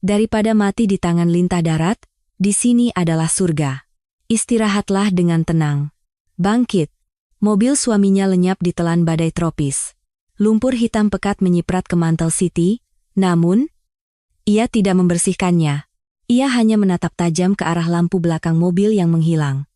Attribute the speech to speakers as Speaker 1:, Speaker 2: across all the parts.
Speaker 1: Daripada mati di tangan lintah darat, di sini adalah surga. Istirahatlah dengan tenang. Bangkit. Mobil suaminya lenyap di telan badai tropis. Lumpur hitam pekat menyiprat ke mantel Siti, namun ia tidak membersihkannya. Ia hanya menatap tajam ke arah lampu belakang mobil yang menghilang.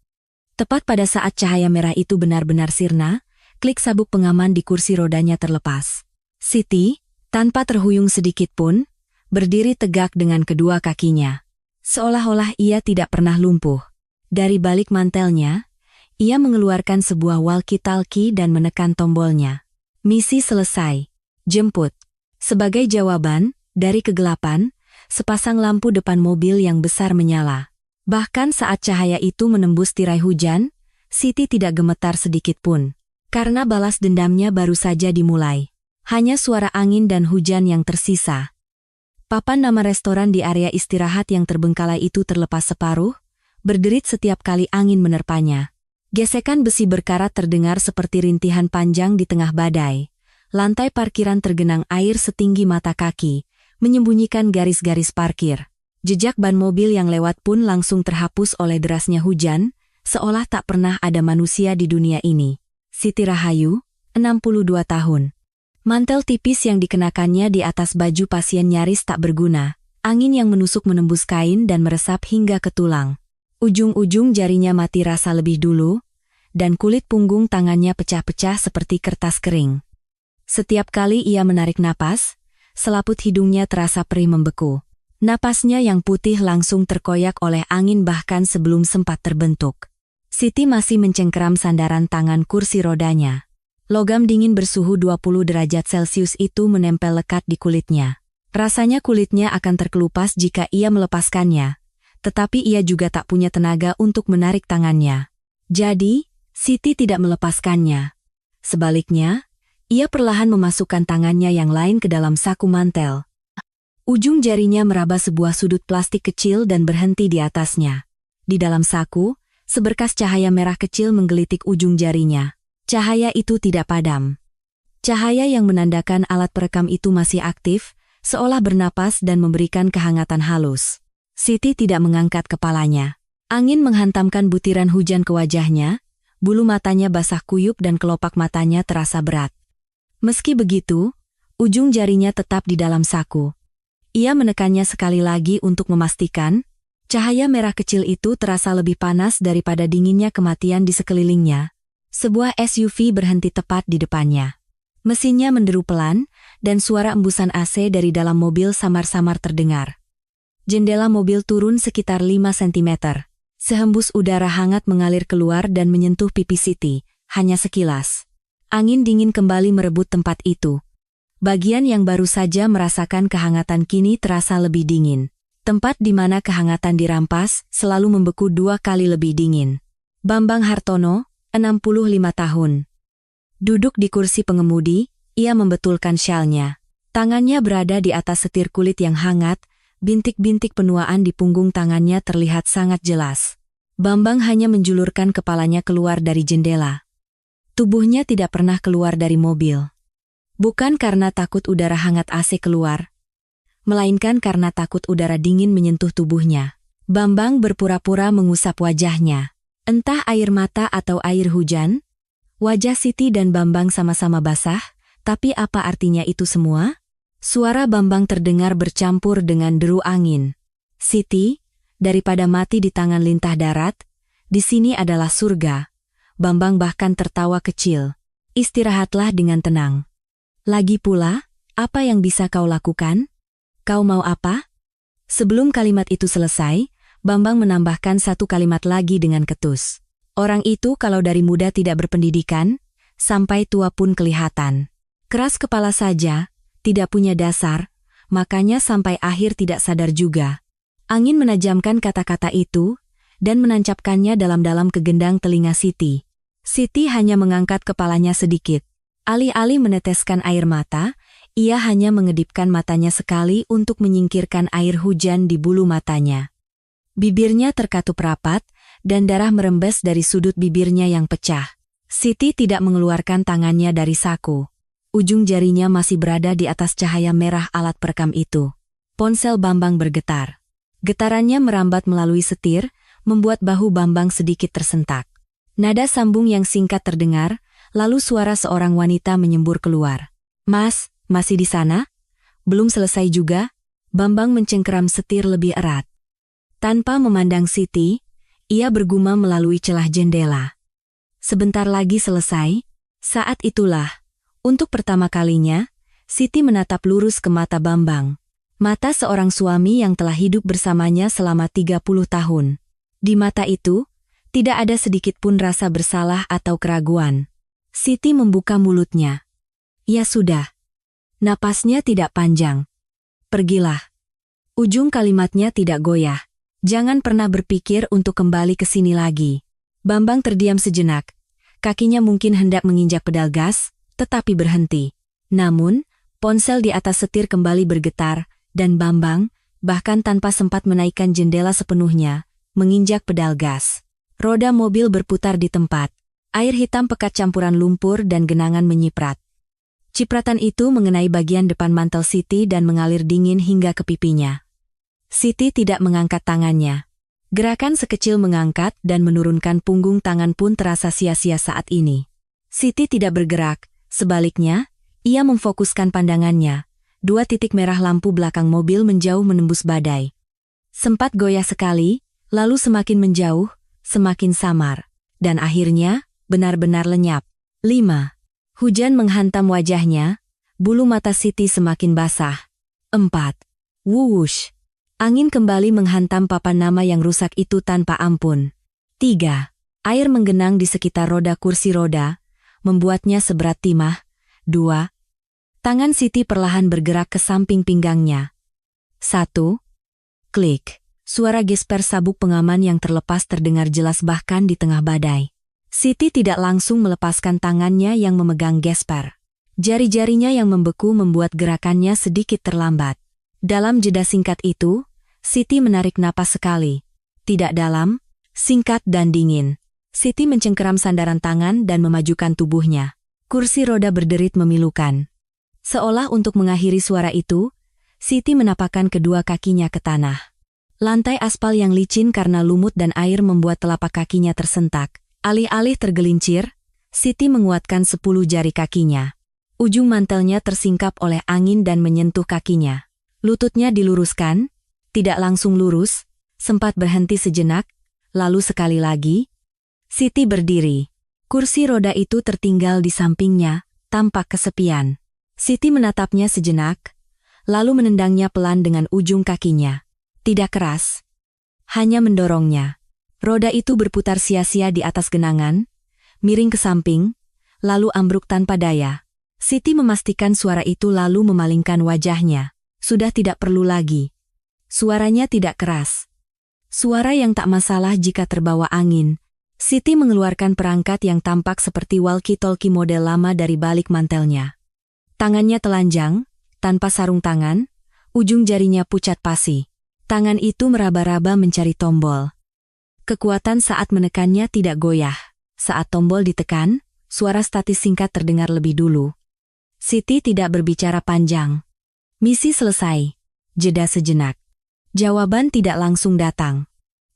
Speaker 1: Tepat pada saat cahaya merah itu benar-benar sirna, klik sabuk pengaman di kursi rodanya terlepas. Siti, tanpa terhuyung sedikit pun, berdiri tegak dengan kedua kakinya. Seolah-olah ia tidak pernah lumpuh. Dari balik mantelnya, ia mengeluarkan sebuah walkie-talkie dan menekan tombolnya. Misi selesai. Jemput. Sebagai jawaban, dari kegelapan, sepasang lampu depan mobil yang besar menyala. Bahkan saat cahaya itu menembus tirai hujan, Siti tidak gemetar sedikit pun. Karena balas dendamnya baru saja dimulai. Hanya suara angin dan hujan yang tersisa. Papan nama restoran di area istirahat yang terbengkalai itu terlepas separuh, berderit setiap kali angin menerpanya. Gesekan besi berkarat terdengar seperti rintihan panjang di tengah badai. Lantai parkiran tergenang air setinggi mata kaki, menyembunyikan garis-garis parkir. Jejak ban mobil yang lewat pun langsung terhapus oleh derasnya hujan, seolah tak pernah ada manusia di dunia ini. Siti Rahayu, 62 tahun. Mantel tipis yang dikenakannya di atas baju pasien nyaris tak berguna. Angin yang menusuk menembus kain dan meresap hingga ke tulang. Ujung-ujung jarinya mati rasa lebih dulu, dan kulit punggung tangannya pecah-pecah seperti kertas kering. Setiap kali ia menarik napas, selaput hidungnya terasa perih membeku. Napasnya yang putih langsung terkoyak oleh angin bahkan sebelum sempat terbentuk. Siti masih mencengkeram sandaran tangan kursi rodanya. Logam dingin bersuhu 20 derajat Celcius itu menempel lekat di kulitnya. Rasanya kulitnya akan terkelupas jika ia melepaskannya. Tetapi ia juga tak punya tenaga untuk menarik tangannya. Jadi, Siti tidak melepaskannya. Sebaliknya, ia perlahan memasukkan tangannya yang lain ke dalam saku mantel. Ujung jarinya meraba sebuah sudut plastik kecil dan berhenti di atasnya. Di dalam saku, seberkas cahaya merah kecil menggelitik ujung jarinya. Cahaya itu tidak padam. Cahaya yang menandakan alat perekam itu masih aktif, seolah bernapas dan memberikan kehangatan halus. Siti tidak mengangkat kepalanya. Angin menghantamkan butiran hujan ke wajahnya, bulu matanya basah kuyup dan kelopak matanya terasa berat. Meski begitu, ujung jarinya tetap di dalam saku. Ia menekannya sekali lagi untuk memastikan, cahaya merah kecil itu terasa lebih panas daripada dinginnya kematian di sekelilingnya. Sebuah SUV berhenti tepat di depannya. Mesinnya menderu pelan, dan suara embusan AC dari dalam mobil samar-samar terdengar. Jendela mobil turun sekitar 5 cm. Sehembus udara hangat mengalir keluar dan menyentuh pipi Siti, hanya sekilas. Angin dingin kembali merebut tempat itu. Bagian yang baru saja merasakan kehangatan kini terasa lebih dingin. Tempat di mana kehangatan dirampas selalu membeku 2 kali lebih dingin. Bambang Hartono, 65 tahun. Duduk di kursi pengemudi, ia membetulkan syalnya. Tangannya berada di atas setir kulit yang hangat. Bintik-bintik penuaan di punggung tangannya terlihat sangat jelas. Bambang hanya menjulurkan kepalanya keluar dari jendela. Tubuhnya tidak pernah keluar dari mobil. Bukan karena takut udara hangat AC keluar, melainkan karena takut udara dingin menyentuh tubuhnya. Bambang berpura-pura mengusap wajahnya. Entah air mata atau air hujan, wajah Siti dan Bambang sama-sama basah, tapi apa artinya itu semua? Suara Bambang terdengar bercampur dengan deru angin. Siti, daripada mati di tangan lintah darat, di sini adalah surga. Bambang bahkan tertawa kecil. Istirahatlah dengan tenang. Lagi pula, apa yang bisa kau lakukan? Kau mau apa? Sebelum kalimat itu selesai, Bambang menambahkan satu kalimat lagi dengan ketus. Orang itu kalau dari muda tidak berpendidikan, sampai tua pun kelihatan. Keras kepala saja. Tidak punya dasar, makanya sampai akhir tidak sadar juga. Angin menajamkan kata-kata itu, dan menancapkannya dalam-dalam ke gendang telinga Siti. Siti hanya mengangkat kepalanya sedikit. Alih-alih meneteskan air mata, ia hanya mengedipkan matanya sekali untuk menyingkirkan air hujan di bulu matanya. Bibirnya terkatup rapat, dan darah merembes dari sudut bibirnya yang pecah. Siti tidak mengeluarkan tangannya dari saku. Ujung jarinya masih berada di atas cahaya merah alat perekam itu. ponsel Bambang bergetar. Getarannya merambat melalui setir, membuat bahu Bambang sedikit tersentak. Nada sambung yang singkat terdengar, lalu suara seorang wanita menyembur keluar. "Mas, masih di sana?" Belum selesai juga, Bambang mencengkeram setir lebih erat. Tanpa memandang Siti, ia bergumam melalui celah jendela. Sebentar lagi selesai. Saat itulah, untuk pertama kalinya, Siti menatap lurus ke mata Bambang. Mata seorang suami yang telah hidup bersamanya selama 30 tahun. Di mata itu, tidak ada sedikit pun rasa bersalah atau keraguan. Siti membuka mulutnya. "Ya sudah." Napasnya tidak panjang. "Pergilah." Ujung kalimatnya tidak goyah. "Jangan pernah berpikir untuk kembali ke sini lagi." Bambang terdiam sejenak. Kakinya mungkin hendak menginjak pedal gas, tetapi berhenti. Namun, ponsel di atas setir kembali bergetar, dan Bambang, bahkan tanpa sempat menaikkan jendela sepenuhnya, menginjak pedal gas. Roda mobil berputar di tempat. Air hitam pekat campuran lumpur dan genangan menyiprat. Cipratan itu mengenai bagian depan mantel Siti dan mengalir dingin hingga ke pipinya. Siti tidak mengangkat tangannya. Gerakan sekecil mengangkat dan menurunkan punggung tangan pun terasa sia-sia saat ini. Siti tidak bergerak, sebaliknya, ia memfokuskan pandangannya. 2 titik merah lampu belakang mobil menjauh menembus badai. Sempat goyah sekali, lalu semakin menjauh, semakin samar, dan akhirnya, benar-benar lenyap. 5. Hujan menghantam wajahnya, bulu mata Siti semakin basah. 4. Wuwush. Angin kembali menghantam papan nama yang rusak itu tanpa ampun. 3. Air menggenang di sekitar roda kursi roda, membuatnya seberat timah. 2. Tangan Siti perlahan bergerak ke samping pinggangnya. 1. Klik. Suara gesper sabuk pengaman yang terlepas terdengar jelas bahkan di tengah badai. Siti tidak langsung melepaskan tangannya yang memegang gesper. Jari-jarinya yang membeku membuat gerakannya sedikit terlambat. Dalam jeda singkat itu, Siti menarik napas sekali. Tidak dalam, singkat dan dingin. Siti mencengkeram sandaran tangan dan memajukan tubuhnya. Kursi roda berderit memilukan. Seolah untuk mengakhiri suara itu, Siti menapakkan kedua kakinya ke tanah. Lantai aspal yang licin karena lumut dan air membuat telapak kakinya tersentak. Alih-alih tergelincir, Siti menguatkan 10 jari kakinya. Ujung mantelnya tersingkap oleh angin dan menyentuh kakinya. Lututnya diluruskan, tidak langsung lurus, sempat berhenti sejenak, lalu sekali lagi. Siti berdiri. Kursi roda itu tertinggal di sampingnya, tampak kesepian. Siti menatapnya sejenak, lalu menendangnya pelan dengan ujung kakinya. Tidak keras, hanya mendorongnya. Roda itu berputar sia-sia di atas genangan, miring ke samping, lalu ambruk tanpa daya. Siti memastikan suara itu lalu memalingkan wajahnya. Sudah tidak perlu lagi. Suaranya tidak keras. Suara yang tak masalah jika terbawa angin. Siti mengeluarkan perangkat yang tampak seperti walkie-talkie model lama dari balik mantelnya. Tangannya telanjang, tanpa sarung tangan, ujung jarinya pucat pasi. Tangan itu meraba-raba mencari tombol. Kekuatan saat menekannya tidak goyah. Saat tombol ditekan, suara statis singkat terdengar lebih dulu. Siti tidak berbicara panjang. Misi selesai. Jeda sejenak. Jawaban tidak langsung datang.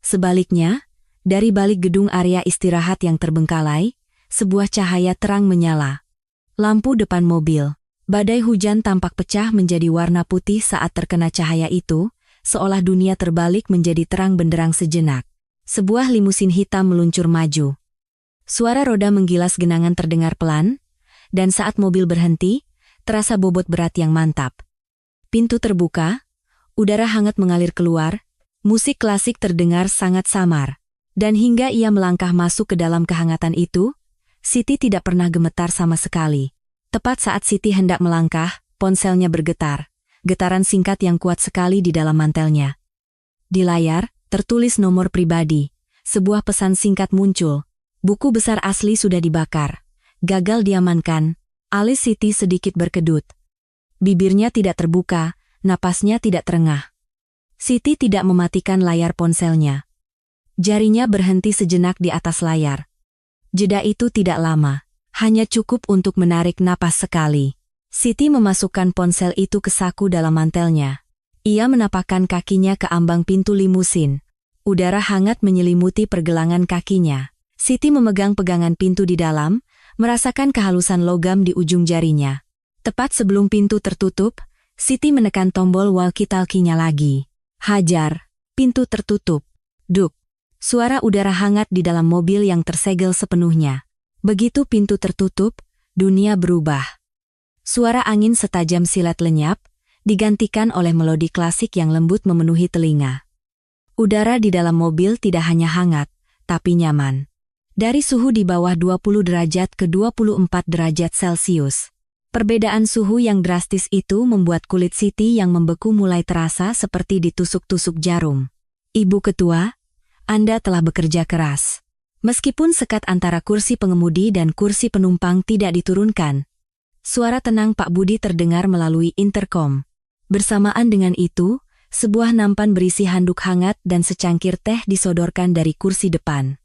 Speaker 1: Sebaliknya, dari balik gedung area istirahat yang terbengkalai, sebuah cahaya terang menyala. Lampu depan mobil. Badai hujan tampak pecah menjadi warna putih saat terkena cahaya itu, seolah dunia terbalik menjadi terang benderang sejenak. Sebuah limusin hitam meluncur maju. Suara roda menggilas genangan terdengar pelan, dan saat mobil berhenti, terasa bobot berat yang mantap. Pintu terbuka, udara hangat mengalir keluar, musik klasik terdengar sangat samar. Dan hingga ia melangkah masuk ke dalam kehangatan itu, Siti tidak pernah gemetar sama sekali. Tepat saat Siti hendak melangkah, ponselnya bergetar. Getaran singkat yang kuat sekali di dalam mantelnya. Di layar, tertulis nomor pribadi. Sebuah pesan singkat muncul. Buku besar asli sudah dibakar. Gagal diamankan. Alis Siti sedikit berkedut. Bibirnya tidak terbuka, napasnya tidak terengah. Siti tidak mematikan layar ponselnya. Jarinya berhenti sejenak di atas layar. Jeda itu tidak lama. Hanya cukup untuk menarik napas sekali. Siti memasukkan ponsel itu ke saku dalam mantelnya. Ia menapakkan kakinya ke ambang pintu limusin. Udara hangat menyelimuti pergelangan kakinya. Siti memegang pegangan pintu di dalam, merasakan kehalusan logam di ujung jarinya. Tepat sebelum pintu tertutup, Siti menekan tombol walkie-talkie-nya lagi. Hajar. Pintu tertutup. Duk. Suara udara hangat di dalam mobil yang tersegel sepenuhnya. Begitu pintu tertutup, dunia berubah. Suara angin setajam silet lenyap, digantikan oleh melodi klasik yang lembut memenuhi telinga. Udara di dalam mobil tidak hanya hangat, tapi nyaman. Dari suhu di bawah 20 derajat ke 24 derajat Celcius. Perbedaan suhu yang drastis itu membuat kulit Siti yang membeku mulai terasa seperti ditusuk-tusuk jarum. Ibu Ketua, Anda telah bekerja keras. Meskipun sekat antara kursi pengemudi dan kursi penumpang tidak diturunkan, suara tenang Pak Budi terdengar melalui intercom. Bersamaan dengan itu, sebuah nampan berisi handuk hangat dan secangkir teh disodorkan dari kursi depan.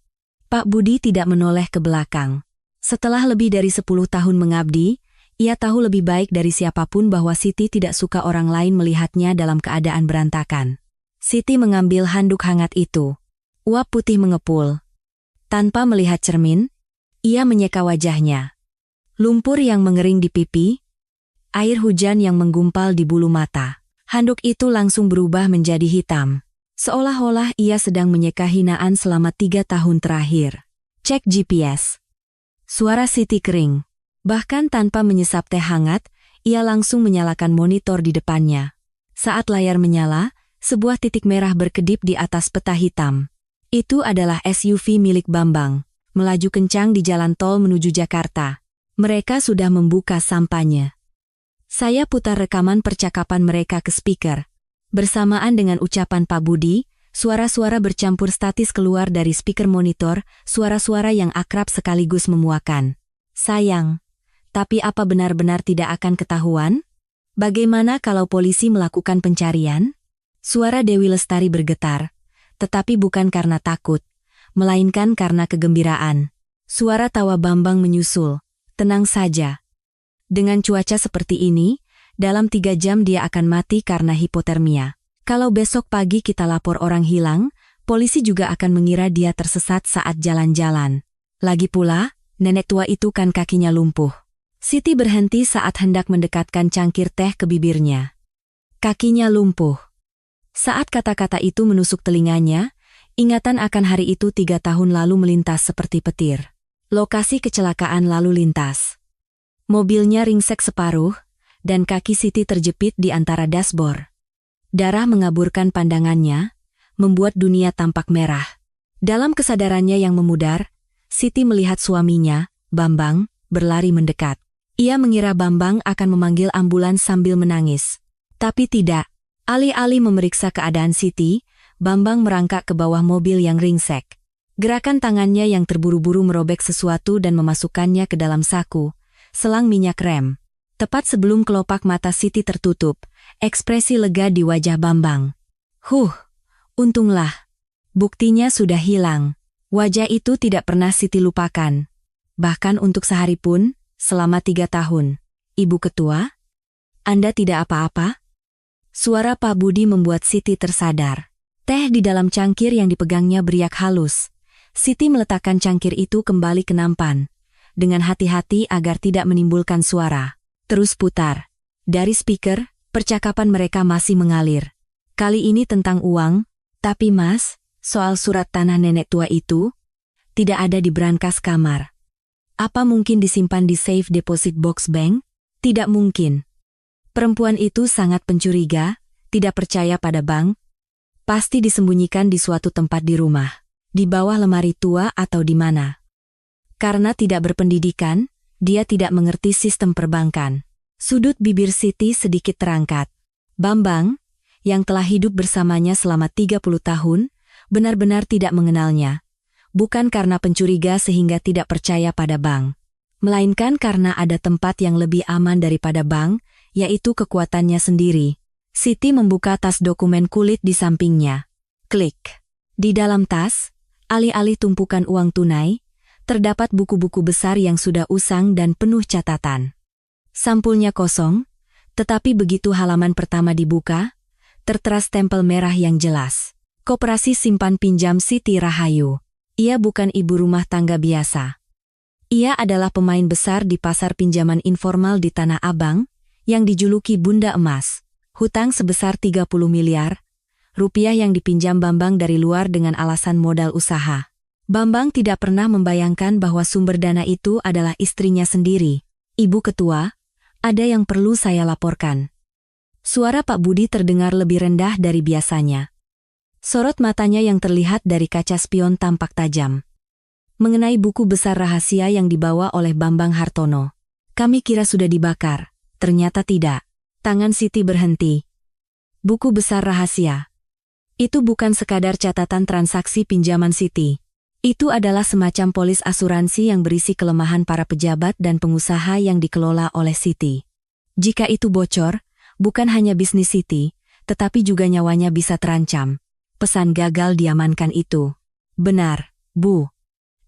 Speaker 1: Pak Budi tidak menoleh ke belakang. Setelah lebih dari 10 tahun mengabdi, ia tahu lebih baik dari siapapun bahwa Siti tidak suka orang lain melihatnya dalam keadaan berantakan. Siti mengambil handuk hangat itu. Uap putih mengepul. Tanpa melihat cermin, ia menyeka wajahnya. Lumpur yang mengering di pipi, air hujan yang menggumpal di bulu mata. Handuk itu langsung berubah menjadi hitam. Seolah-olah ia sedang menyeka hinaan selama 3 tahun terakhir. Cek GPS. Suara Siti kering. Bahkan tanpa menyesap teh hangat, ia langsung menyalakan monitor di depannya. Saat layar menyala, sebuah titik merah berkedip di atas peta hitam. Itu adalah SUV milik Bambang. Melaju kencang di jalan tol menuju Jakarta. Mereka sudah membuka sampahnya. Saya putar rekaman percakapan mereka ke speaker. Bersamaan dengan ucapan Pak Budi, suara-suara bercampur statis keluar dari speaker monitor, suara-suara yang akrab sekaligus memuakan. Sayang, tapi apa benar-benar tidak akan ketahuan? Bagaimana kalau polisi melakukan pencarian? Suara Dewi Lestari bergetar, tetapi bukan karena takut, melainkan karena kegembiraan. Suara tawa Bambang menyusul. Tenang saja. Dengan cuaca seperti ini, dalam 3 jam dia akan mati karena hipotermia. Kalau besok pagi kita lapor orang hilang, polisi juga akan mengira dia tersesat saat jalan-jalan. Lagi pula, nenek tua itu kan kakinya lumpuh. Siti berhenti saat hendak mendekatkan cangkir teh ke bibirnya. Kakinya lumpuh. Saat kata-kata itu menusuk telinganya, ingatan akan hari itu 3 tahun lalu melintas seperti petir. Lokasi kecelakaan lalu lintas. Mobilnya ringsek separuh, dan kaki Siti terjepit di antara dashboard. Darah mengaburkan pandangannya, membuat dunia tampak merah. Dalam kesadarannya yang memudar, Siti melihat suaminya, Bambang, berlari mendekat. Ia mengira Bambang akan memanggil ambulans sambil menangis. Tapi tidak. Alih-alih memeriksa keadaan Siti, Bambang merangkak ke bawah mobil yang ringsek. Gerakan tangannya yang terburu-buru merobek sesuatu dan memasukkannya ke dalam saku, selang minyak rem. Tepat sebelum kelopak mata Siti tertutup, ekspresi lega di wajah Bambang. Untunglah. Buktinya sudah hilang. Wajah itu tidak pernah Siti lupakan. Bahkan untuk sehari pun, selama 3 tahun. Ibu Ketua, Anda tidak apa-apa? Suara Pak Budi membuat Siti tersadar. Teh di dalam cangkir yang dipegangnya beriak halus. Siti meletakkan cangkir itu kembali ke nampan. Dengan hati-hati agar tidak menimbulkan suara. Terus putar. Dari speaker, percakapan mereka masih mengalir. Kali ini tentang uang, tapi Mas, soal surat tanah nenek tua itu, tidak ada di brankas kamar. Apa mungkin disimpan di safe deposit box bank? Tidak mungkin. Perempuan itu sangat pencuriga, tidak percaya pada bank. Pasti disembunyikan di suatu tempat di rumah. Di bawah lemari tua atau di mana. Karena tidak berpendidikan, dia tidak mengerti sistem perbankan. Sudut bibir Siti sedikit terangkat. Bambang, yang telah hidup bersamanya selama 30 tahun, benar-benar tidak mengenalnya. Bukan karena pencuriga sehingga tidak percaya pada bank. Melainkan karena ada tempat yang lebih aman daripada bank, yaitu kekuatannya sendiri. Siti membuka tas dokumen kulit di sampingnya. Klik. Di dalam tas, alih-alih tumpukan uang tunai, terdapat buku-buku besar yang sudah usang dan penuh catatan. Sampulnya kosong, tetapi begitu halaman pertama dibuka, tertera stempel merah yang jelas. Koperasi Simpan Pinjam Siti Rahayu. Ia bukan ibu rumah tangga biasa. Ia adalah pemain besar di pasar pinjaman informal di Tanah Abang, yang dijuluki Bunda Emas. Hutang sebesar 30 miliar rupiah yang dipinjam Bambang dari luar dengan alasan modal usaha. Bambang tidak pernah membayangkan bahwa sumber dana itu adalah istrinya sendiri. Ibu ketua, ada yang perlu saya laporkan. Suara Pak Budi terdengar lebih rendah dari biasanya. Sorot matanya yang terlihat dari kaca spion tampak tajam. Mengenai buku besar rahasia yang dibawa oleh Bambang Hartono. Kami kira sudah dibakar, ternyata tidak. Tangan Siti berhenti. Buku besar rahasia. Itu bukan sekadar catatan transaksi pinjaman Siti. Itu adalah semacam polis asuransi yang berisi kelemahan para pejabat dan pengusaha yang dikelola oleh Siti. Jika itu bocor, bukan hanya bisnis Siti, tetapi juga nyawanya bisa terancam. Pesan gagal diamankan itu. Benar, Bu.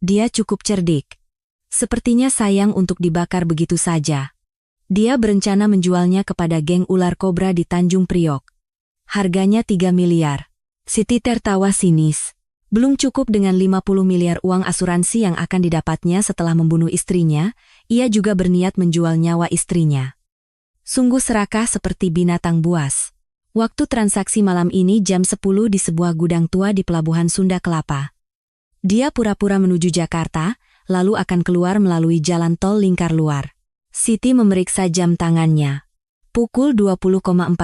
Speaker 1: Dia cukup cerdik. Sepertinya sayang untuk dibakar begitu saja. Dia berencana menjualnya kepada geng ular kobra di Tanjung Priok. Harganya 3 miliar. Siti tertawa sinis. Belum cukup dengan 50 miliar uang asuransi yang akan didapatnya setelah membunuh istrinya, ia juga berniat menjual nyawa istrinya. Sungguh serakah seperti binatang buas. Waktu transaksi malam ini jam 10 di sebuah gudang tua di Pelabuhan Sunda Kelapa. Dia pura-pura menuju Jakarta, lalu akan keluar melalui jalan tol lingkar luar. Siti memeriksa jam tangannya. Pukul 20.40.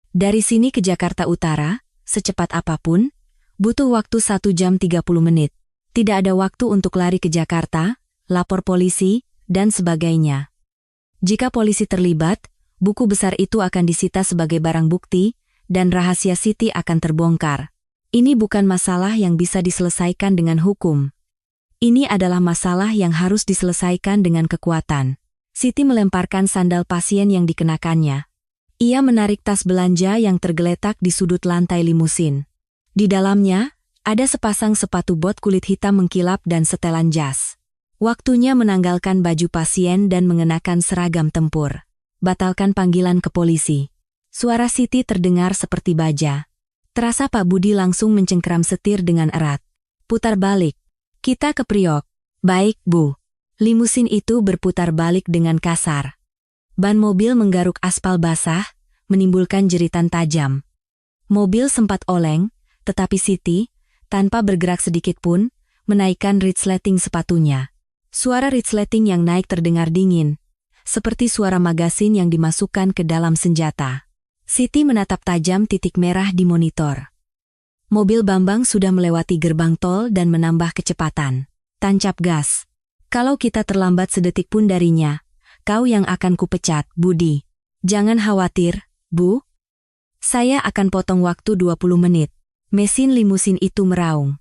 Speaker 1: Dari sini ke Jakarta Utara, secepat apapun, butuh waktu 1 jam 30 menit. Tidak ada waktu untuk lari ke Jakarta, lapor polisi, dan sebagainya. Jika polisi terlibat, buku besar itu akan disita sebagai barang bukti, dan rahasia Siti akan terbongkar. Ini bukan masalah yang bisa diselesaikan dengan hukum. Ini adalah masalah yang harus diselesaikan dengan kekuatan. Siti melemparkan sandal pasien yang dikenakannya. Ia menarik tas belanja yang tergeletak di sudut lantai limusin. Di dalamnya, ada sepasang sepatu bot kulit hitam mengkilap dan setelan jas. Waktunya menanggalkan baju pasien dan mengenakan seragam tempur. Batalkan panggilan ke polisi. Suara Siti terdengar seperti baja. Terasa Pak Budi langsung mencengkeram setir dengan erat. Putar balik. Kita ke Priok. Baik, Bu. Limusin itu berputar balik dengan kasar. Ban mobil menggaruk aspal basah, menimbulkan jeritan tajam. Mobil sempat oleng, tetapi Siti, tanpa bergerak sedikit pun, menaikkan resleting sepatunya. Suara resleting yang naik terdengar dingin, seperti suara magasin yang dimasukkan ke dalam senjata. Siti menatap tajam titik merah di monitor. Mobil Bambang sudah melewati gerbang tol dan menambah kecepatan. Tancap gas. Kalau kita terlambat sedetik pun darinya, kau yang akan kupecat, Budi. Jangan khawatir, Bu. Saya akan potong waktu 20 menit. Mesin limusin itu meraung.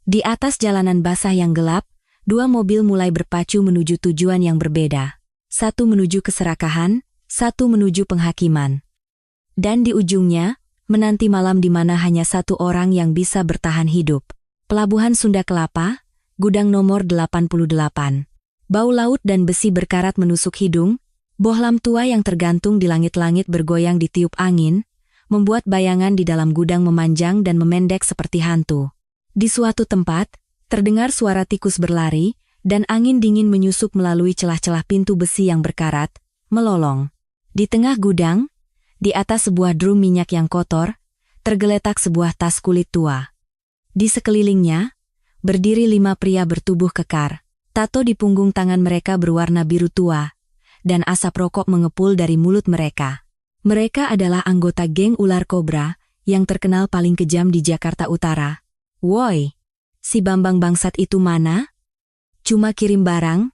Speaker 1: Di atas jalanan basah yang gelap, 2 mobil mulai berpacu menuju tujuan yang berbeda. Satu menuju keserakahan, satu menuju penghakiman. Dan di ujungnya, menanti malam di mana hanya satu orang yang bisa bertahan hidup. Pelabuhan Sunda Kelapa, gudang nomor 88. Bau laut dan besi berkarat menusuk hidung, bohlam tua yang tergantung di langit-langit bergoyang ditiup angin, membuat bayangan di dalam gudang memanjang dan memendek seperti hantu. Di suatu tempat, terdengar suara tikus berlari, dan angin dingin menyusup melalui celah-celah pintu besi yang berkarat, melolong. Di tengah gudang, di atas sebuah drum minyak yang kotor, tergeletak sebuah tas kulit tua. Di sekelilingnya, berdiri 5 pria bertubuh kekar. Tato di punggung tangan mereka berwarna biru tua, dan asap rokok mengepul dari mulut mereka. Mereka adalah anggota geng ular kobra, yang terkenal paling kejam di Jakarta Utara. Woi, si Bambang bangsat itu mana? Cuma kirim barang?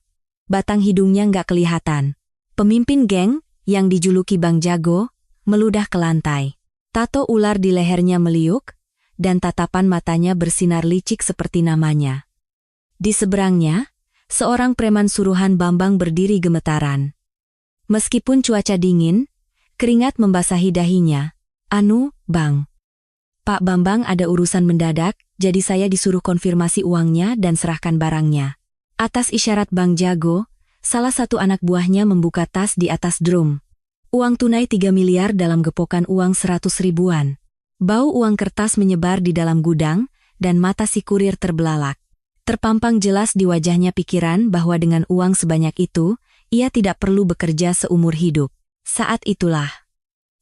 Speaker 1: Batang hidungnya nggak kelihatan. Pemimpin geng, yang dijuluki Bang Jago, meludah ke lantai. Tato ular di lehernya meliuk, dan tatapan matanya bersinar licik seperti namanya. Di seberangnya, seorang preman suruhan Bambang berdiri gemetaran. Meskipun cuaca dingin, keringat membasahi dahinya. Anu, Bang. Pak Bambang ada urusan mendadak, jadi saya disuruh konfirmasi uangnya dan serahkan barangnya. Atas isyarat Bang Jago, salah satu anak buahnya membuka tas di atas drum. Uang tunai 3 miliar dalam gepokan uang 100 ribuan. Bau uang kertas menyebar di dalam gudang, dan mata si kurir terbelalak. Terpampang jelas di wajahnya pikiran bahwa dengan uang sebanyak itu, ia tidak perlu bekerja seumur hidup. Saat itulah,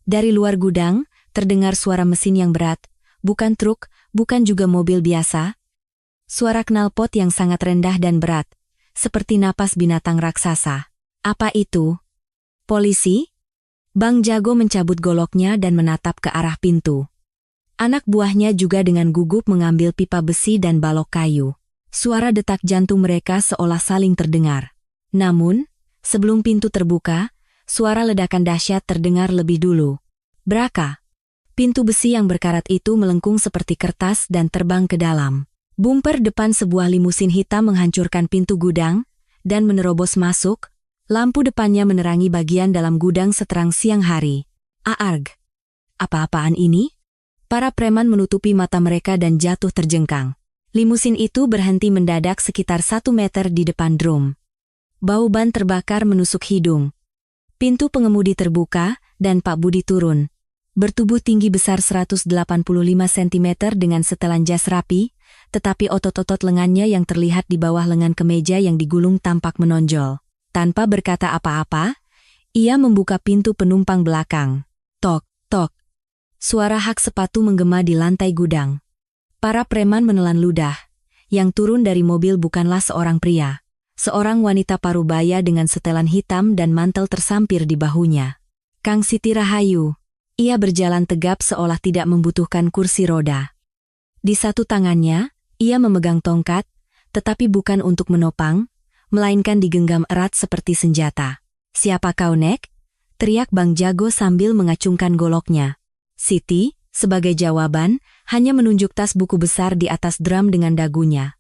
Speaker 1: dari luar gudang, terdengar suara mesin yang berat, bukan truk, bukan juga mobil biasa. Suara knalpot yang sangat rendah dan berat, seperti napas binatang raksasa. Apa itu? Polisi? Bang Jago mencabut goloknya dan menatap ke arah pintu. Anak buahnya juga dengan gugup mengambil pipa besi dan balok kayu. Suara detak jantung mereka seolah saling terdengar. Namun, sebelum pintu terbuka, suara ledakan dahsyat terdengar lebih dulu. Braka! Pintu besi yang berkarat itu melengkung seperti kertas dan terbang ke dalam. Bumper depan sebuah limusin hitam menghancurkan pintu gudang, dan menerobos masuk. Lampu depannya menerangi bagian dalam gudang seterang siang hari. Aarg! Apa-apaan ini? Para preman menutupi mata mereka dan jatuh terjengkang. Limusin itu berhenti mendadak sekitar 1 meter di depan drum. Bau ban terbakar menusuk hidung. Pintu pengemudi terbuka, dan Pak Budi turun. Bertubuh tinggi besar 185 cm dengan setelan jas rapi, tetapi otot-otot lengannya yang terlihat di bawah lengan kemeja yang digulung tampak menonjol. Tanpa berkata apa-apa, ia membuka pintu penumpang belakang. Tok, tok. Suara hak sepatu menggema di lantai gudang. Para preman menelan ludah. Yang turun dari mobil bukanlah seorang pria. Seorang wanita parubaya dengan setelan hitam dan mantel tersampir di bahunya. Kang Siti Rahayu. Ia berjalan tegap seolah tidak membutuhkan kursi roda. Di satu tangannya, ia memegang tongkat, tetapi bukan untuk menopang, melainkan digenggam erat seperti senjata. Siapa kau, Nek? Teriak Bang Jago sambil mengacungkan goloknya. Siti, sebagai jawaban, hanya menunjuk tas buku besar di atas drum dengan dagunya.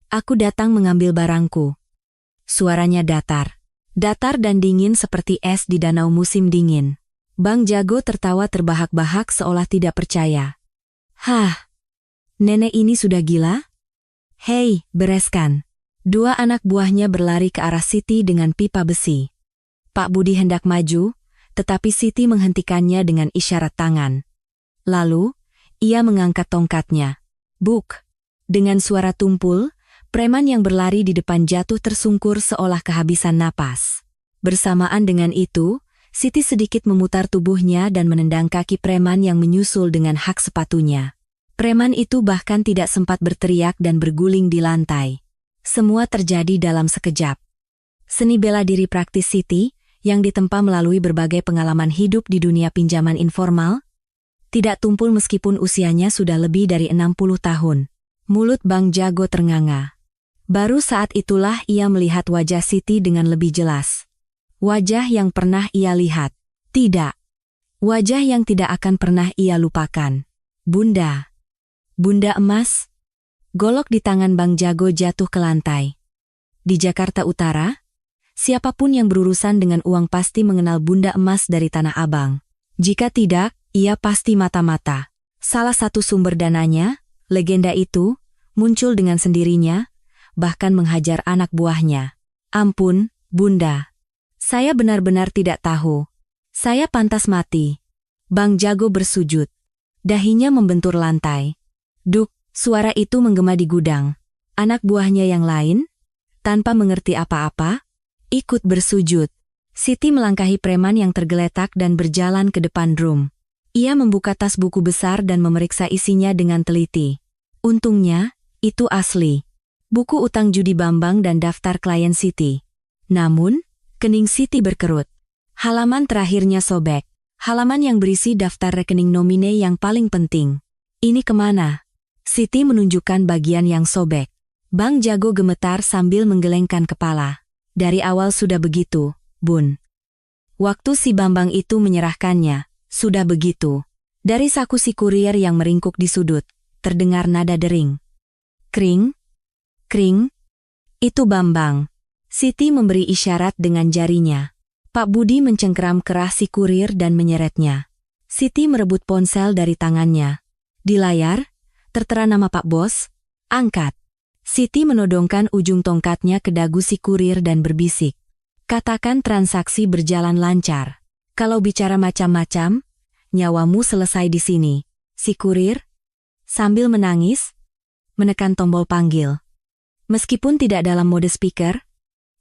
Speaker 1: Aku datang mengambil barangku. Suaranya datar. Datar dan dingin seperti es di danau musim dingin. Bang Jago tertawa terbahak-bahak seolah tidak percaya. Hah? Nenek ini sudah gila? Hei, bereskan. Dua anak buahnya berlari ke arah Siti dengan pipa besi. Pak Budi hendak maju, tetapi Siti menghentikannya dengan isyarat tangan. Lalu, ia mengangkat tongkatnya. Buk! Dengan suara tumpul, preman yang berlari di depan jatuh tersungkur seolah kehabisan napas. Bersamaan dengan itu, Siti sedikit memutar tubuhnya dan menendang kaki preman yang menyusul dengan hak sepatunya. Preman itu bahkan tidak sempat berteriak dan berguling di lantai. Semua terjadi dalam sekejap. Seni bela diri praktis Siti, yang ditempa melalui berbagai pengalaman hidup di dunia pinjaman informal, tidak tumpul meskipun usianya sudah lebih dari 60 tahun. Mulut Bang Jago ternganga. Baru saat itulah ia melihat wajah Siti dengan lebih jelas. Wajah yang pernah ia lihat. Tidak. Wajah yang tidak akan pernah ia lupakan. Bunda. Bunda emas. Golok di tangan Bang Jago jatuh ke lantai. Di Jakarta Utara, siapapun yang berurusan dengan uang pasti mengenal Bunda emas dari Tanah Abang. Jika tidak, ia pasti mata-mata. Salah satu sumber dananya, legenda itu, muncul dengan sendirinya, bahkan menghajar anak buahnya. Ampun, Bunda. Saya benar-benar tidak tahu. Saya pantas mati. Bang Jago bersujud. Dahinya membentur lantai. Duk! Suara itu menggema di gudang. Anak buahnya yang lain, tanpa mengerti apa-apa, ikut bersujud. Siti melangkahi preman yang tergeletak dan berjalan ke depan drum. Ia membuka tas buku besar dan memeriksa isinya dengan teliti. Untungnya, itu asli. Buku utang judi Bambang dan daftar klien Siti. Namun, kening Siti berkerut. Halaman terakhirnya sobek. Halaman yang berisi daftar rekening nomine yang paling penting. Ini kemana? Siti menunjukkan bagian yang sobek. Bang Jago gemetar sambil menggelengkan kepala. Dari awal sudah begitu, Bun. Waktu si Bambang itu menyerahkannya, sudah begitu. Dari saku si kurir yang meringkuk di sudut, terdengar nada dering. Kring, kring. Itu Bambang. Siti memberi isyarat dengan jarinya. Pak Budi mencengkeram kerah si kurir dan menyeretnya. Siti merebut ponsel dari tangannya. Di layar, tertera nama Pak Bos. Angkat. Siti menodongkan ujung tongkatnya ke dagu si kurir dan berbisik. Katakan transaksi berjalan lancar. Kalau bicara macam-macam, nyawamu selesai di sini. Si kurir, sambil menangis, menekan tombol panggil. Meskipun tidak dalam mode speaker,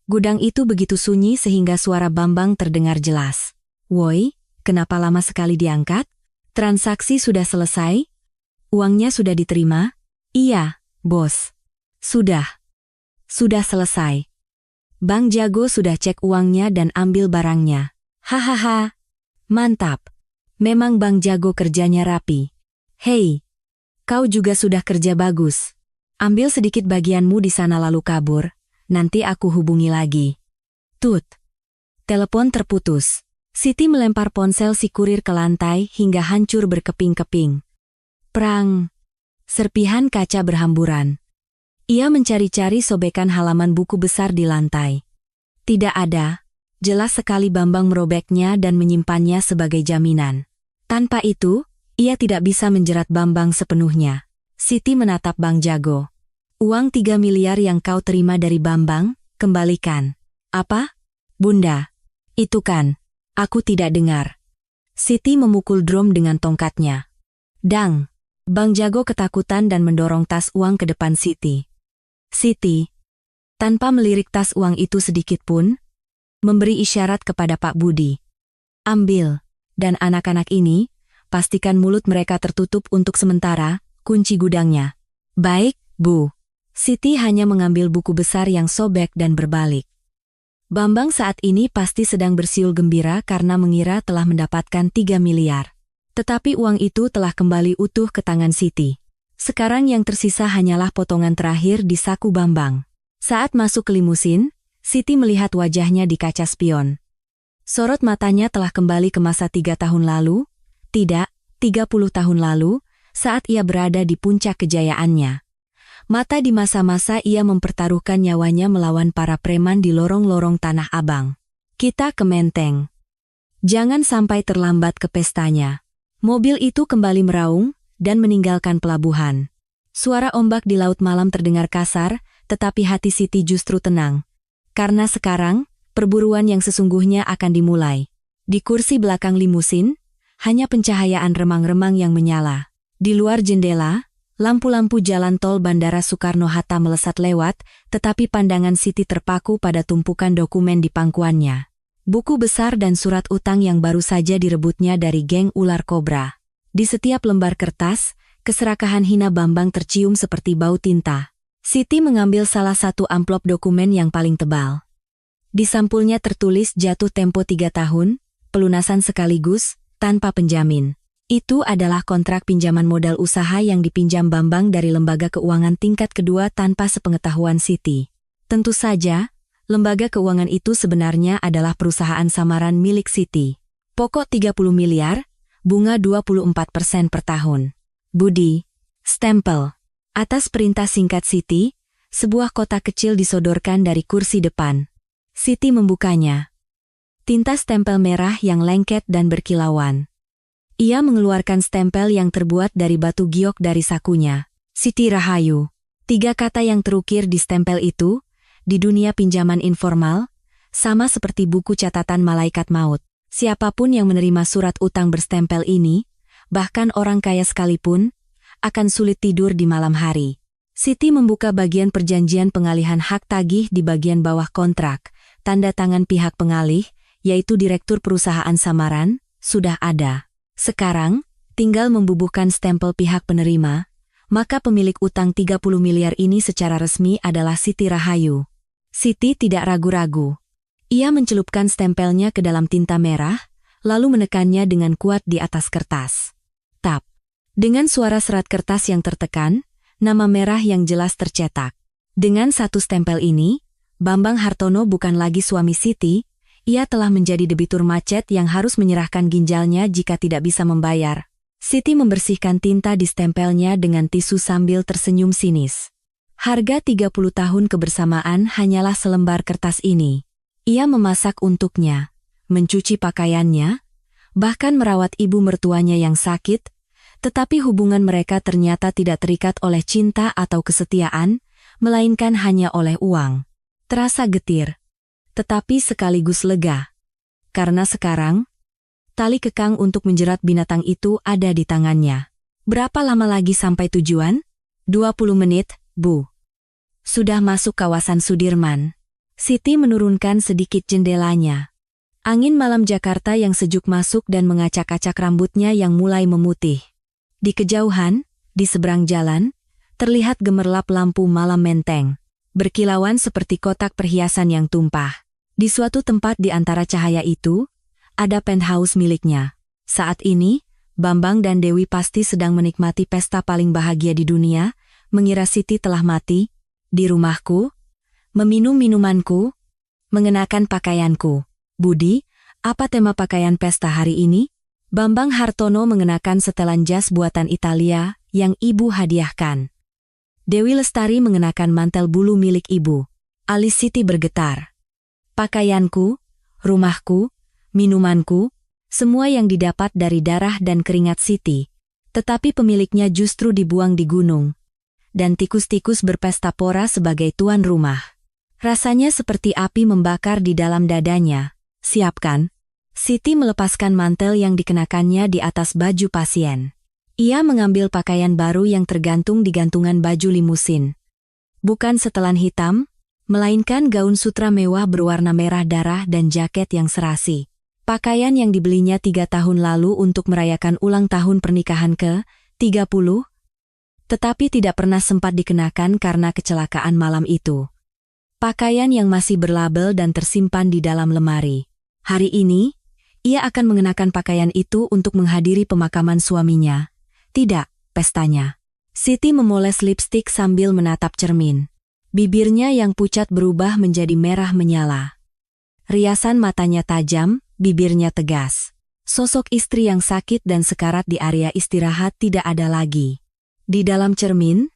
Speaker 1: gudang itu begitu sunyi sehingga suara Bambang terdengar jelas. Woi, kenapa lama sekali diangkat? Transaksi sudah selesai? Uangnya sudah diterima? Iya, bos. Sudah selesai. Bang Jago sudah cek uangnya dan ambil barangnya. Hahaha, mantap. Memang Bang Jago kerjanya rapi. Hei, kau juga sudah kerja bagus. Ambil sedikit bagianmu di sana lalu kabur, nanti aku hubungi lagi. Tut. Telepon terputus. Siti melempar ponsel si kurir ke lantai hingga hancur berkeping-keping. Prang. Serpihan kaca berhamburan. Ia mencari-cari sobekan halaman buku besar di lantai. Tidak ada. Jelas sekali Bambang merobeknya dan menyimpannya sebagai jaminan. Tanpa itu, ia tidak bisa menjerat Bambang sepenuhnya. Siti menatap Bang Jago. Uang 3 miliar yang kau terima dari Bambang, kembalikan. Apa? Bunda. Itu kan. Aku tidak dengar. Siti memukul drum dengan tongkatnya. Dang. Bang Jago ketakutan dan mendorong tas uang ke depan Siti. Siti, tanpa melirik tas uang itu sedikit pun, memberi isyarat kepada Pak Budi. Ambil. Dan anak-anak ini, pastikan mulut mereka tertutup untuk sementara, kunci gudangnya. Baik, Bu. Siti hanya mengambil buku besar yang sobek dan berbalik. Bambang saat ini pasti sedang bersiul gembira karena mengira telah mendapatkan 3 miliar. Tetapi uang itu telah kembali utuh ke tangan Siti. Sekarang yang tersisa hanyalah potongan terakhir di saku Bambang. Saat masuk ke limusin, Siti melihat wajahnya di kaca spion. Sorot matanya telah kembali ke masa 3 tahun lalu, tidak, 30 tahun lalu, saat ia berada di puncak kejayaannya. Mata di masa-masa ia mempertaruhkan nyawanya melawan para preman di lorong-lorong Tanah Abang. Kita ke Menteng. Jangan sampai terlambat ke pestanya. Mobil itu kembali meraung dan meninggalkan pelabuhan. Suara ombak di laut malam terdengar kasar, tetapi hati Siti justru tenang. Karena sekarang, perburuan yang sesungguhnya akan dimulai. Di kursi belakang limusin, hanya pencahayaan remang-remang yang menyala. Di luar jendela, lampu-lampu jalan tol Bandara Soekarno-Hatta melesat lewat, tetapi pandangan Siti terpaku pada tumpukan dokumen di pangkuannya. Buku besar dan surat utang yang baru saja direbutnya dari geng ular kobra. Di setiap lembar kertas, keserakahan hina Bambang tercium seperti bau tinta. Siti mengambil salah satu amplop dokumen yang paling tebal. Di sampulnya tertulis jatuh tempo 3 tahun, pelunasan sekaligus, tanpa penjamin. Itu adalah kontrak pinjaman modal usaha yang dipinjam Bambang dari lembaga keuangan tingkat kedua tanpa sepengetahuan Siti. Tentu saja, lembaga keuangan itu sebenarnya adalah perusahaan samaran milik Siti. Pokok 30 miliar, bunga 24% per tahun. Budi, stempel. Atas perintah singkat Siti, sebuah kotak kecil disodorkan dari kursi depan. Siti membukanya. Tinta stempel merah yang lengket dan berkilauan. Ia mengeluarkan stempel yang terbuat dari batu giok dari sakunya. Siti Rahayu. 3 kata yang terukir di stempel itu, di dunia pinjaman informal, sama seperti buku catatan malaikat maut. Siapapun yang menerima surat utang berstempel ini, bahkan orang kaya sekalipun, akan sulit tidur di malam hari. Siti membuka bagian perjanjian pengalihan hak tagih di bagian bawah kontrak. Tanda tangan pihak pengalih, yaitu direktur perusahaan samaran, sudah ada. Sekarang, tinggal membubuhkan stempel pihak penerima, maka pemilik utang 30 miliar ini secara resmi adalah Siti Rahayu. Siti tidak ragu-ragu. Ia mencelupkan stempelnya ke dalam tinta merah, lalu menekannya dengan kuat di atas kertas. Tap. Dengan suara serat kertas yang tertekan, nama merah yang jelas tercetak. Dengan satu stempel ini, Bambang Hartono bukan lagi suami Siti, ia telah menjadi debitur macet yang harus menyerahkan ginjalnya jika tidak bisa membayar. Siti membersihkan tinta di stempelnya dengan tisu sambil tersenyum sinis. Harga 30 tahun kebersamaan hanyalah selembar kertas ini. Ia memasak untuknya, mencuci pakaiannya, bahkan merawat ibu mertuanya yang sakit, tetapi hubungan mereka ternyata tidak terikat oleh cinta atau kesetiaan, melainkan hanya oleh uang. Terasa getir, tetapi sekaligus lega. Karena sekarang, Tali kekang untuk menjerat binatang itu ada di tangannya. Berapa lama lagi sampai tujuan? 20 menit, Bu. Sudah masuk kawasan Sudirman. Siti menurunkan sedikit jendelanya. Angin malam Jakarta yang sejuk masuk dan mengacak-acak rambutnya yang mulai memutih. Di kejauhan, di seberang jalan, terlihat gemerlap lampu malam menteng, berkilauan seperti kotak perhiasan yang tumpah. Di suatu tempat di antara cahaya itu, ada penthouse miliknya. Saat ini, Bambang dan Dewi pasti sedang menikmati pesta paling bahagia di dunia, mengira Siti telah mati, di rumahku, meminum minumanku, mengenakan pakaianku. Budi, apa tema pakaian pesta hari ini? Bambang Hartono mengenakan setelan jas buatan Italia yang ibu hadiahkan. Dewi Lestari mengenakan mantel bulu milik ibu. Alis Siti bergetar. Pakaianku, rumahku, minumanku, semua yang didapat dari darah dan keringat Siti. Tetapi pemiliknya justru dibuang di gunung. Dan tikus-tikus berpesta pora sebagai tuan rumah. Rasanya seperti api membakar di dalam dadanya. Siapkan. Siti melepaskan mantel yang dikenakannya di atas baju pasien. Ia mengambil pakaian baru yang tergantung di gantungan baju limusin. Bukan setelan hitam, melainkan gaun sutra mewah berwarna merah darah dan jaket yang serasi. Pakaian yang dibelinya 3 tahun lalu untuk merayakan ulang tahun pernikahan ke-30, tetapi tidak pernah sempat dikenakan karena kecelakaan malam itu. Pakaian yang masih berlabel dan tersimpan di dalam lemari. Hari ini, ia akan mengenakan pakaian itu untuk menghadiri pemakaman suaminya. Tidak, pestanya. Siti memoles lipstik sambil menatap cermin. Bibirnya yang pucat berubah menjadi merah menyala. Riasan matanya tajam, bibirnya tegas. Sosok istri yang sakit dan sekarat di area istirahat tidak ada lagi. Di dalam cermin,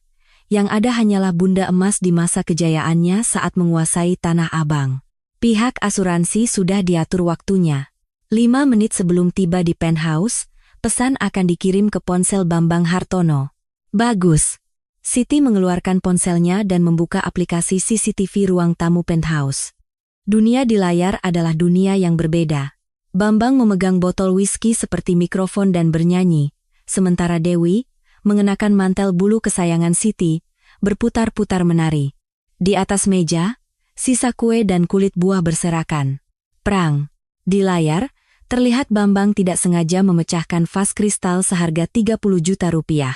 Speaker 1: yang ada hanyalah bunda emas di masa kejayaannya saat menguasai Tanah Abang. Pihak asuransi sudah diatur waktunya. 5 menit sebelum tiba di penthouse, pesan akan dikirim ke ponsel Bambang Hartono. Bagus. Siti mengeluarkan ponselnya dan membuka aplikasi CCTV ruang tamu penthouse. Dunia di layar adalah dunia yang berbeda. Bambang memegang botol whisky seperti mikrofon dan bernyanyi, sementara Dewi, mengenakan mantel bulu kesayangan Siti, berputar-putar menari. Di atas meja, sisa kue dan kulit buah berserakan. Perang. Di layar, terlihat Bambang tidak sengaja memecahkan vas kristal seharga 30 juta rupiah.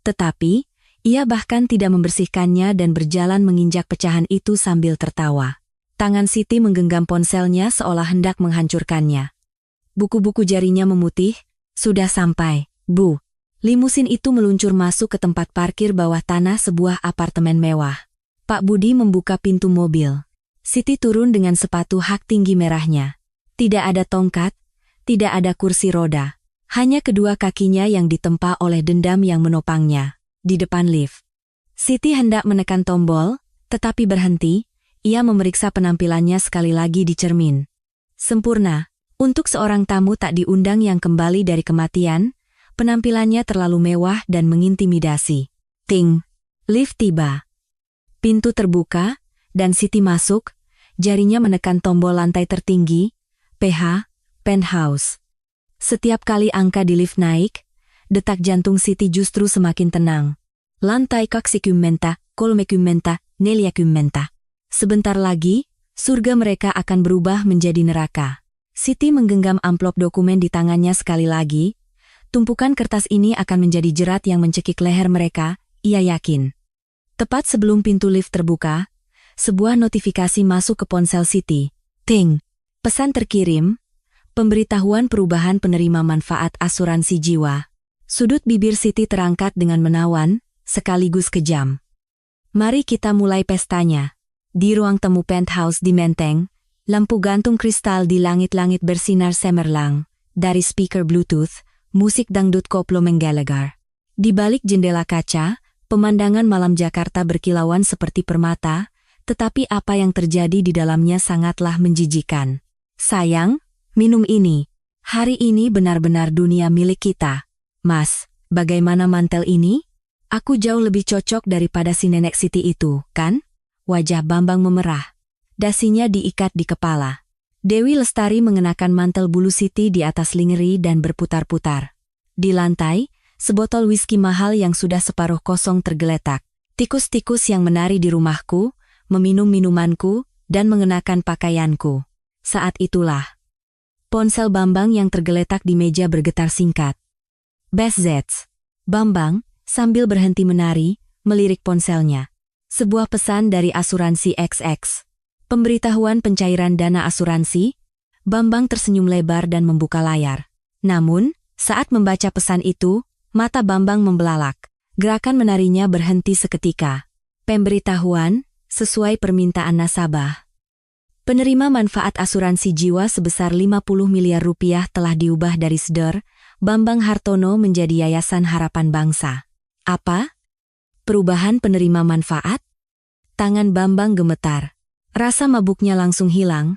Speaker 1: Tetapi, ia bahkan tidak membersihkannya dan berjalan menginjak pecahan itu sambil tertawa. Tangan Siti menggenggam ponselnya seolah hendak menghancurkannya. Buku-buku jarinya memutih. Sudah sampai, Bu. Limusin itu meluncur masuk ke tempat parkir bawah tanah sebuah apartemen mewah. Pak Budi membuka pintu mobil. Siti turun dengan sepatu hak tinggi merahnya. Tidak ada tongkat, tidak ada kursi roda. Hanya kedua kakinya yang ditempa oleh dendam yang menopangnya. Di depan lift. Siti hendak menekan tombol, tetapi berhenti. Ia memeriksa penampilannya sekali lagi di cermin. Sempurna. Untuk seorang tamu tak diundang yang kembali dari kematian, penampilannya terlalu mewah dan mengintimidasi. Ting. Lift tiba. Pintu terbuka, dan Siti masuk, jarinya menekan tombol lantai tertinggi, PH, penthouse. Setiap kali angka di lift naik, detak jantung Siti justru semakin tenang. Lantai 60, kolmekymmentä, 40. Sebentar lagi, surga mereka akan berubah menjadi neraka. Siti menggenggam amplop dokumen di tangannya sekali lagi. Tumpukan kertas ini akan menjadi jerat yang mencekik leher mereka, ia yakin. Tepat sebelum pintu lift terbuka, sebuah notifikasi masuk ke ponsel Siti. Ting. Pesan terkirim. Pemberitahuan perubahan penerima manfaat asuransi jiwa. Sudut bibir Siti terangkat dengan menawan, sekaligus kejam. Mari kita mulai pestanya. Di ruang temu penthouse di Menteng, lampu gantung kristal di langit-langit bersinar cemerlang. Dari speaker Bluetooth, musik dangdut koplo menggelegar. Di balik jendela kaca, pemandangan malam Jakarta berkilauan seperti permata, tetapi apa yang terjadi di dalamnya sangatlah menjijikan. Sayang, minum ini. Hari ini benar-benar dunia milik kita. Mas, bagaimana mantel ini? Aku jauh lebih cocok daripada si nenek Siti itu, kan? Wajah Bambang memerah. Dasinya diikat di kepala. Dewi Lestari mengenakan mantel bulu Siti di atas lingerie dan berputar-putar. Di lantai, sebotol whisky mahal yang sudah separuh kosong tergeletak. Tikus-tikus yang menari di rumahku, meminum minumanku, dan mengenakan pakaianku. Saat itulah ponsel Bambang yang tergeletak di meja bergetar singkat. Best Zets. Bambang, sambil berhenti menari, melirik ponselnya. Sebuah pesan dari asuransi XX. Pemberitahuan pencairan dana asuransi. Bambang tersenyum lebar dan membuka layar. Namun, saat membaca pesan itu, mata Bambang membelalak. Gerakan menarinya berhenti seketika. Pemberitahuan, sesuai permintaan nasabah. Penerima manfaat asuransi jiwa sebesar 50 miliar rupiah telah diubah dari SDR, Bambang Hartono menjadi Yayasan Harapan Bangsa. Apa? Perubahan penerima manfaat? Tangan Bambang gemetar. Rasa mabuknya langsung hilang.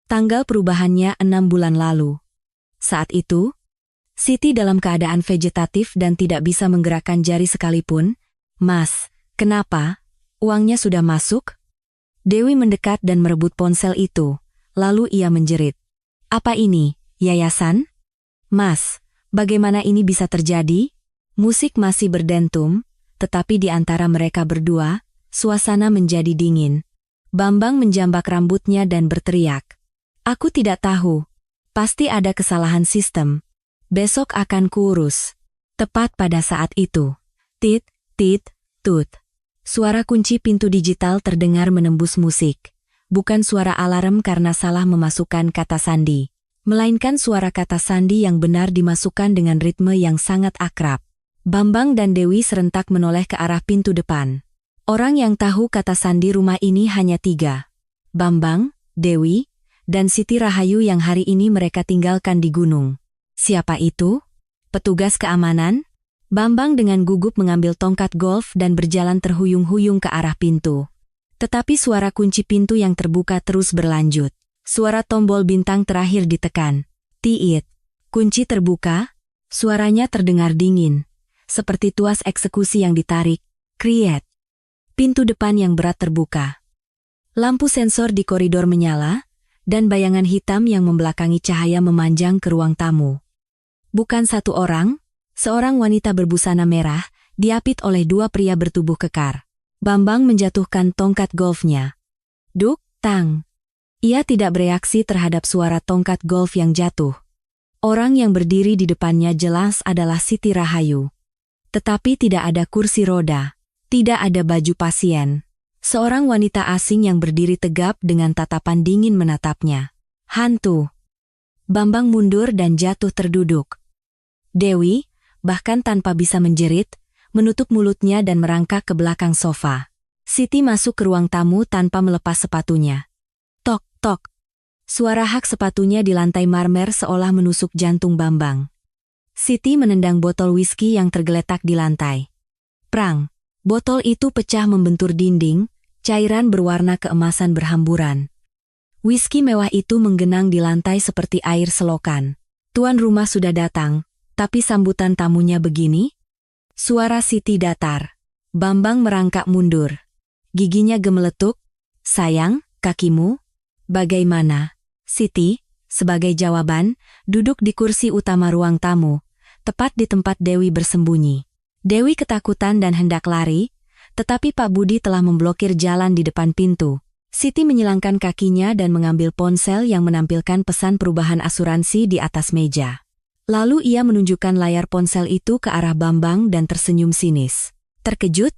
Speaker 1: Tanggal perubahannya 6 bulan lalu. Saat itu, Siti dalam keadaan vegetatif dan tidak bisa menggerakkan jari sekalipun. Mas, kenapa? Uangnya sudah masuk? Dewi mendekat dan merebut ponsel itu. Lalu ia menjerit. Apa ini, yayasan? Mas, bagaimana ini bisa terjadi? Musik masih berdentum, tetapi di antara mereka berdua, suasana menjadi dingin. Bambang menjambak rambutnya dan berteriak. Aku tidak tahu. Pasti ada kesalahan sistem. Besok akan kuurus. Tepat pada saat itu. Tit, tit, tut. Suara kunci pintu digital terdengar menembus musik. Bukan suara alarm karena salah memasukkan kata sandi. Melainkan suara kata sandi yang benar dimasukkan dengan ritme yang sangat akrab. Bambang dan Dewi serentak menoleh ke arah pintu depan. Orang yang tahu kata sandi rumah ini hanya 3. Bambang, Dewi, dan Siti Rahayu yang hari ini mereka tinggalkan di gunung. Siapa itu? Petugas keamanan? Bambang dengan gugup mengambil tongkat golf dan berjalan terhuyung-huyung ke arah pintu. Tetapi suara kunci pintu yang terbuka terus berlanjut. Suara tombol bintang terakhir ditekan. Tiit. Kunci terbuka. Suaranya terdengar dingin. Seperti tuas eksekusi yang ditarik. Kriet. Pintu depan yang berat terbuka. Lampu sensor di koridor menyala, dan bayangan hitam yang membelakangi cahaya memanjang ke ruang tamu. Bukan satu orang, seorang wanita berbusana merah, diapit oleh 2 pria bertubuh kekar. Bambang menjatuhkan tongkat golfnya. Duk, tang. Ia tidak bereaksi terhadap suara tongkat golf yang jatuh. Orang yang berdiri di depannya jelas adalah Siti Rahayu. Tetapi tidak ada kursi roda, tidak ada baju pasien. Seorang wanita asing yang berdiri tegap dengan tatapan dingin menatapnya. Hantu. Bambang mundur dan jatuh terduduk. Dewi, bahkan tanpa bisa menjerit, menutup mulutnya dan merangkak ke belakang sofa. Siti masuk ke ruang tamu tanpa melepas sepatunya. Tok, tok. Suara hak sepatunya di lantai marmer seolah menusuk jantung Bambang. Siti menendang botol whisky yang tergeletak di lantai. Prang. Botol itu pecah membentur dinding, cairan berwarna keemasan berhamburan. Whisky mewah itu menggenang di lantai seperti air selokan. Tuan rumah sudah datang, tapi sambutan tamunya begini? Suara Siti datar. Bambang merangkak mundur. Giginya gemeletuk. Sayang, kakimu? Bagaimana? Siti, sebagai jawaban, duduk di kursi utama ruang tamu, tepat di tempat Dewi bersembunyi. Dewi ketakutan dan hendak lari, tetapi Pak Budi telah memblokir jalan di depan pintu. Siti menyilangkan kakinya dan mengambil ponsel yang menampilkan pesan perubahan asuransi di atas meja. Lalu ia menunjukkan layar ponsel itu ke arah Bambang dan tersenyum sinis. Terkejut?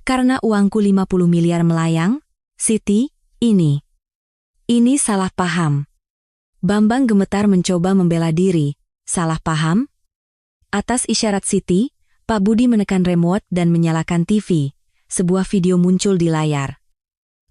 Speaker 1: Karena uangku 50 miliar melayang? Siti, ini salah paham. Bambang gemetar mencoba membela diri. Salah paham? Atas isyarat Siti, Pak Budi menekan remote dan menyalakan TV. Sebuah video muncul di layar.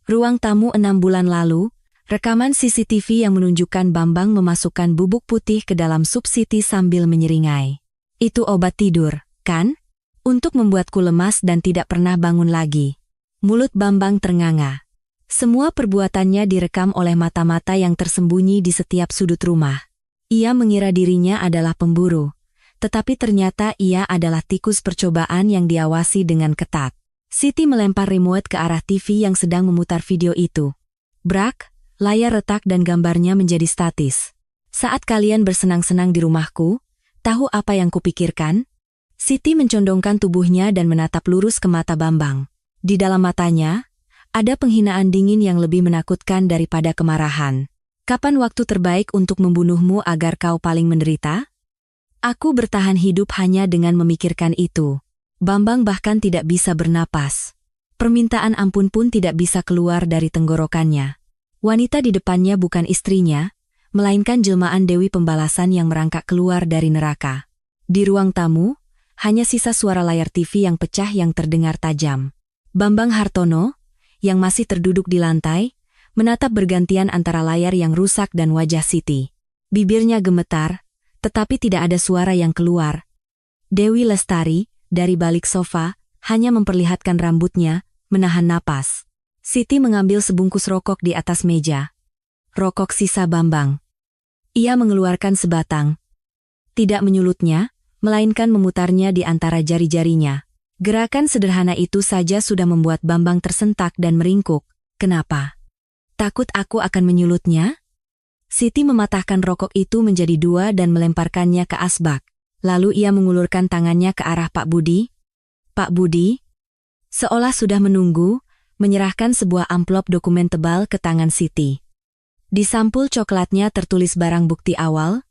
Speaker 1: Ruang tamu 6 bulan lalu, rekaman CCTV yang menunjukkan Bambang memasukkan bubuk putih ke dalam sup Siti sambil menyeringai. Itu obat tidur, kan? Untuk membuatku lemas dan tidak pernah bangun lagi. Mulut Bambang ternganga. Semua perbuatannya direkam oleh mata-mata yang tersembunyi di setiap sudut rumah. Ia mengira dirinya adalah pemburu. Tetapi ternyata ia adalah tikus percobaan yang diawasi dengan ketat. Siti melempar remote ke arah TV yang sedang memutar video itu. Brak, layar retak dan gambarnya menjadi statis. Saat kalian bersenang-senang di rumahku, tahu apa yang kupikirkan? Siti mencondongkan tubuhnya dan menatap lurus ke mata Bambang. Di dalam matanya, ada penghinaan dingin yang lebih menakutkan daripada kemarahan. Kapan waktu terbaik untuk membunuhmu agar kau paling menderita? Aku bertahan hidup hanya dengan memikirkan itu. Bambang bahkan tidak bisa bernapas. Permintaan ampun pun tidak bisa keluar dari tenggorokannya. Wanita di depannya bukan istrinya, melainkan jelmaan Dewi Pembalasan yang merangkak keluar dari neraka. Di ruang tamu, hanya sisa suara layar TV yang pecah yang terdengar tajam. Bambang Hartono, yang masih terduduk di lantai, menatap bergantian antara layar yang rusak dan wajah Siti. Bibirnya gemetar, tetapi tidak ada suara yang keluar. Dewi Lestari, dari balik sofa, hanya memperlihatkan rambutnya, menahan napas. Siti mengambil sebungkus rokok di atas meja. Rokok sisa Bambang. Ia mengeluarkan sebatang. Tidak menyulutnya, melainkan memutarnya di antara jari-jarinya. Gerakan sederhana itu saja sudah membuat Bambang tersentak dan meringkuk. Kenapa? Takut aku akan menyulutnya? Siti mematahkan rokok itu menjadi dua dan melemparkannya ke asbak. Lalu ia mengulurkan tangannya ke arah Pak Budi. Pak Budi, seolah sudah menunggu, menyerahkan sebuah amplop dokumen tebal ke tangan Siti. Di sampul coklatnya tertulis barang bukti awal.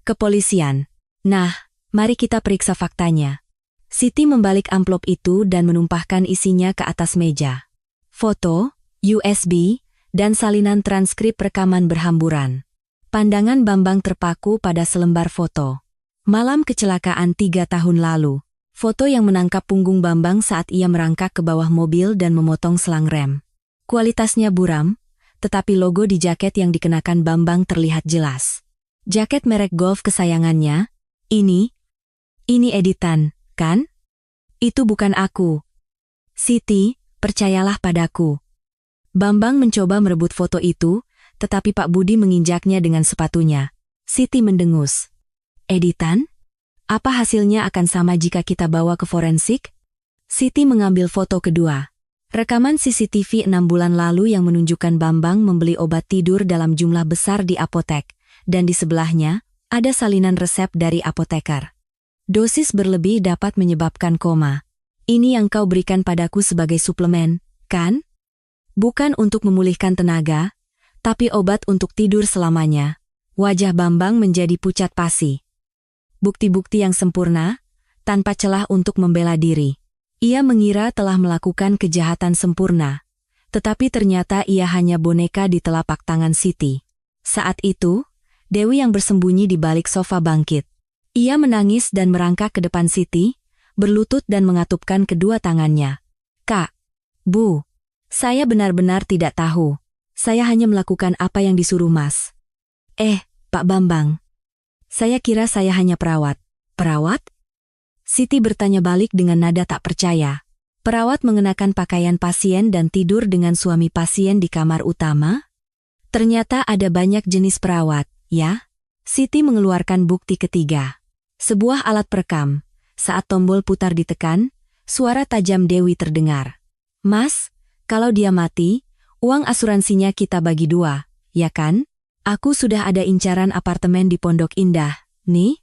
Speaker 1: Kepolisian. Nah, mari kita periksa faktanya. Siti membalik amplop itu dan menumpahkan isinya ke atas meja. Foto, USB, dan salinan transkrip rekaman berhamburan. Pandangan Bambang terpaku pada selembar foto. Malam kecelakaan 3 tahun lalu. Foto yang menangkap punggung Bambang saat ia merangkak ke bawah mobil dan memotong selang rem. Kualitasnya buram, tetapi logo di jaket yang dikenakan Bambang terlihat jelas. Jaket merek golf kesayangannya. Ini editan, kan? Itu bukan aku. Siti, percayalah padaku. Bambang mencoba merebut foto itu, tetapi Pak Budi menginjaknya dengan sepatunya. Siti mendengus. Editan? Apa hasilnya akan sama jika kita bawa ke forensik? Siti mengambil foto kedua. Rekaman CCTV 6 bulan lalu yang menunjukkan Bambang membeli obat tidur dalam jumlah besar di apotek, dan di sebelahnya, ada salinan resep dari apoteker. Dosis berlebih dapat menyebabkan koma. Ini yang kau berikan padaku sebagai suplemen, kan? Bukan untuk memulihkan tenaga, tapi obat untuk tidur selamanya. Wajah Bambang menjadi pucat pasi. Bukti-bukti yang sempurna, tanpa celah untuk membela diri. Ia mengira telah melakukan kejahatan sempurna, tetapi ternyata ia hanya boneka di telapak tangan Siti. Saat itu, Dewi yang bersembunyi di balik sofa bangkit. Ia menangis dan merangkak ke depan Siti, berlutut dan mengatupkan kedua tangannya. Kak, Bu, saya benar-benar tidak tahu. Saya hanya melakukan apa yang disuruh Mas. Pak Bambang. Saya kira saya hanya perawat. Perawat? Siti bertanya balik dengan nada tak percaya. Perawat mengenakan pakaian pasien dan tidur dengan suami pasien di kamar utama? Ternyata ada banyak jenis perawat, ya? Siti mengeluarkan bukti ketiga. Sebuah alat perekam. Saat tombol putar ditekan, suara tajam Dewi terdengar. Mas, kalau dia mati, uang asuransinya kita bagi 2, ya kan? Aku sudah ada incaran apartemen di Pondok Indah, nih.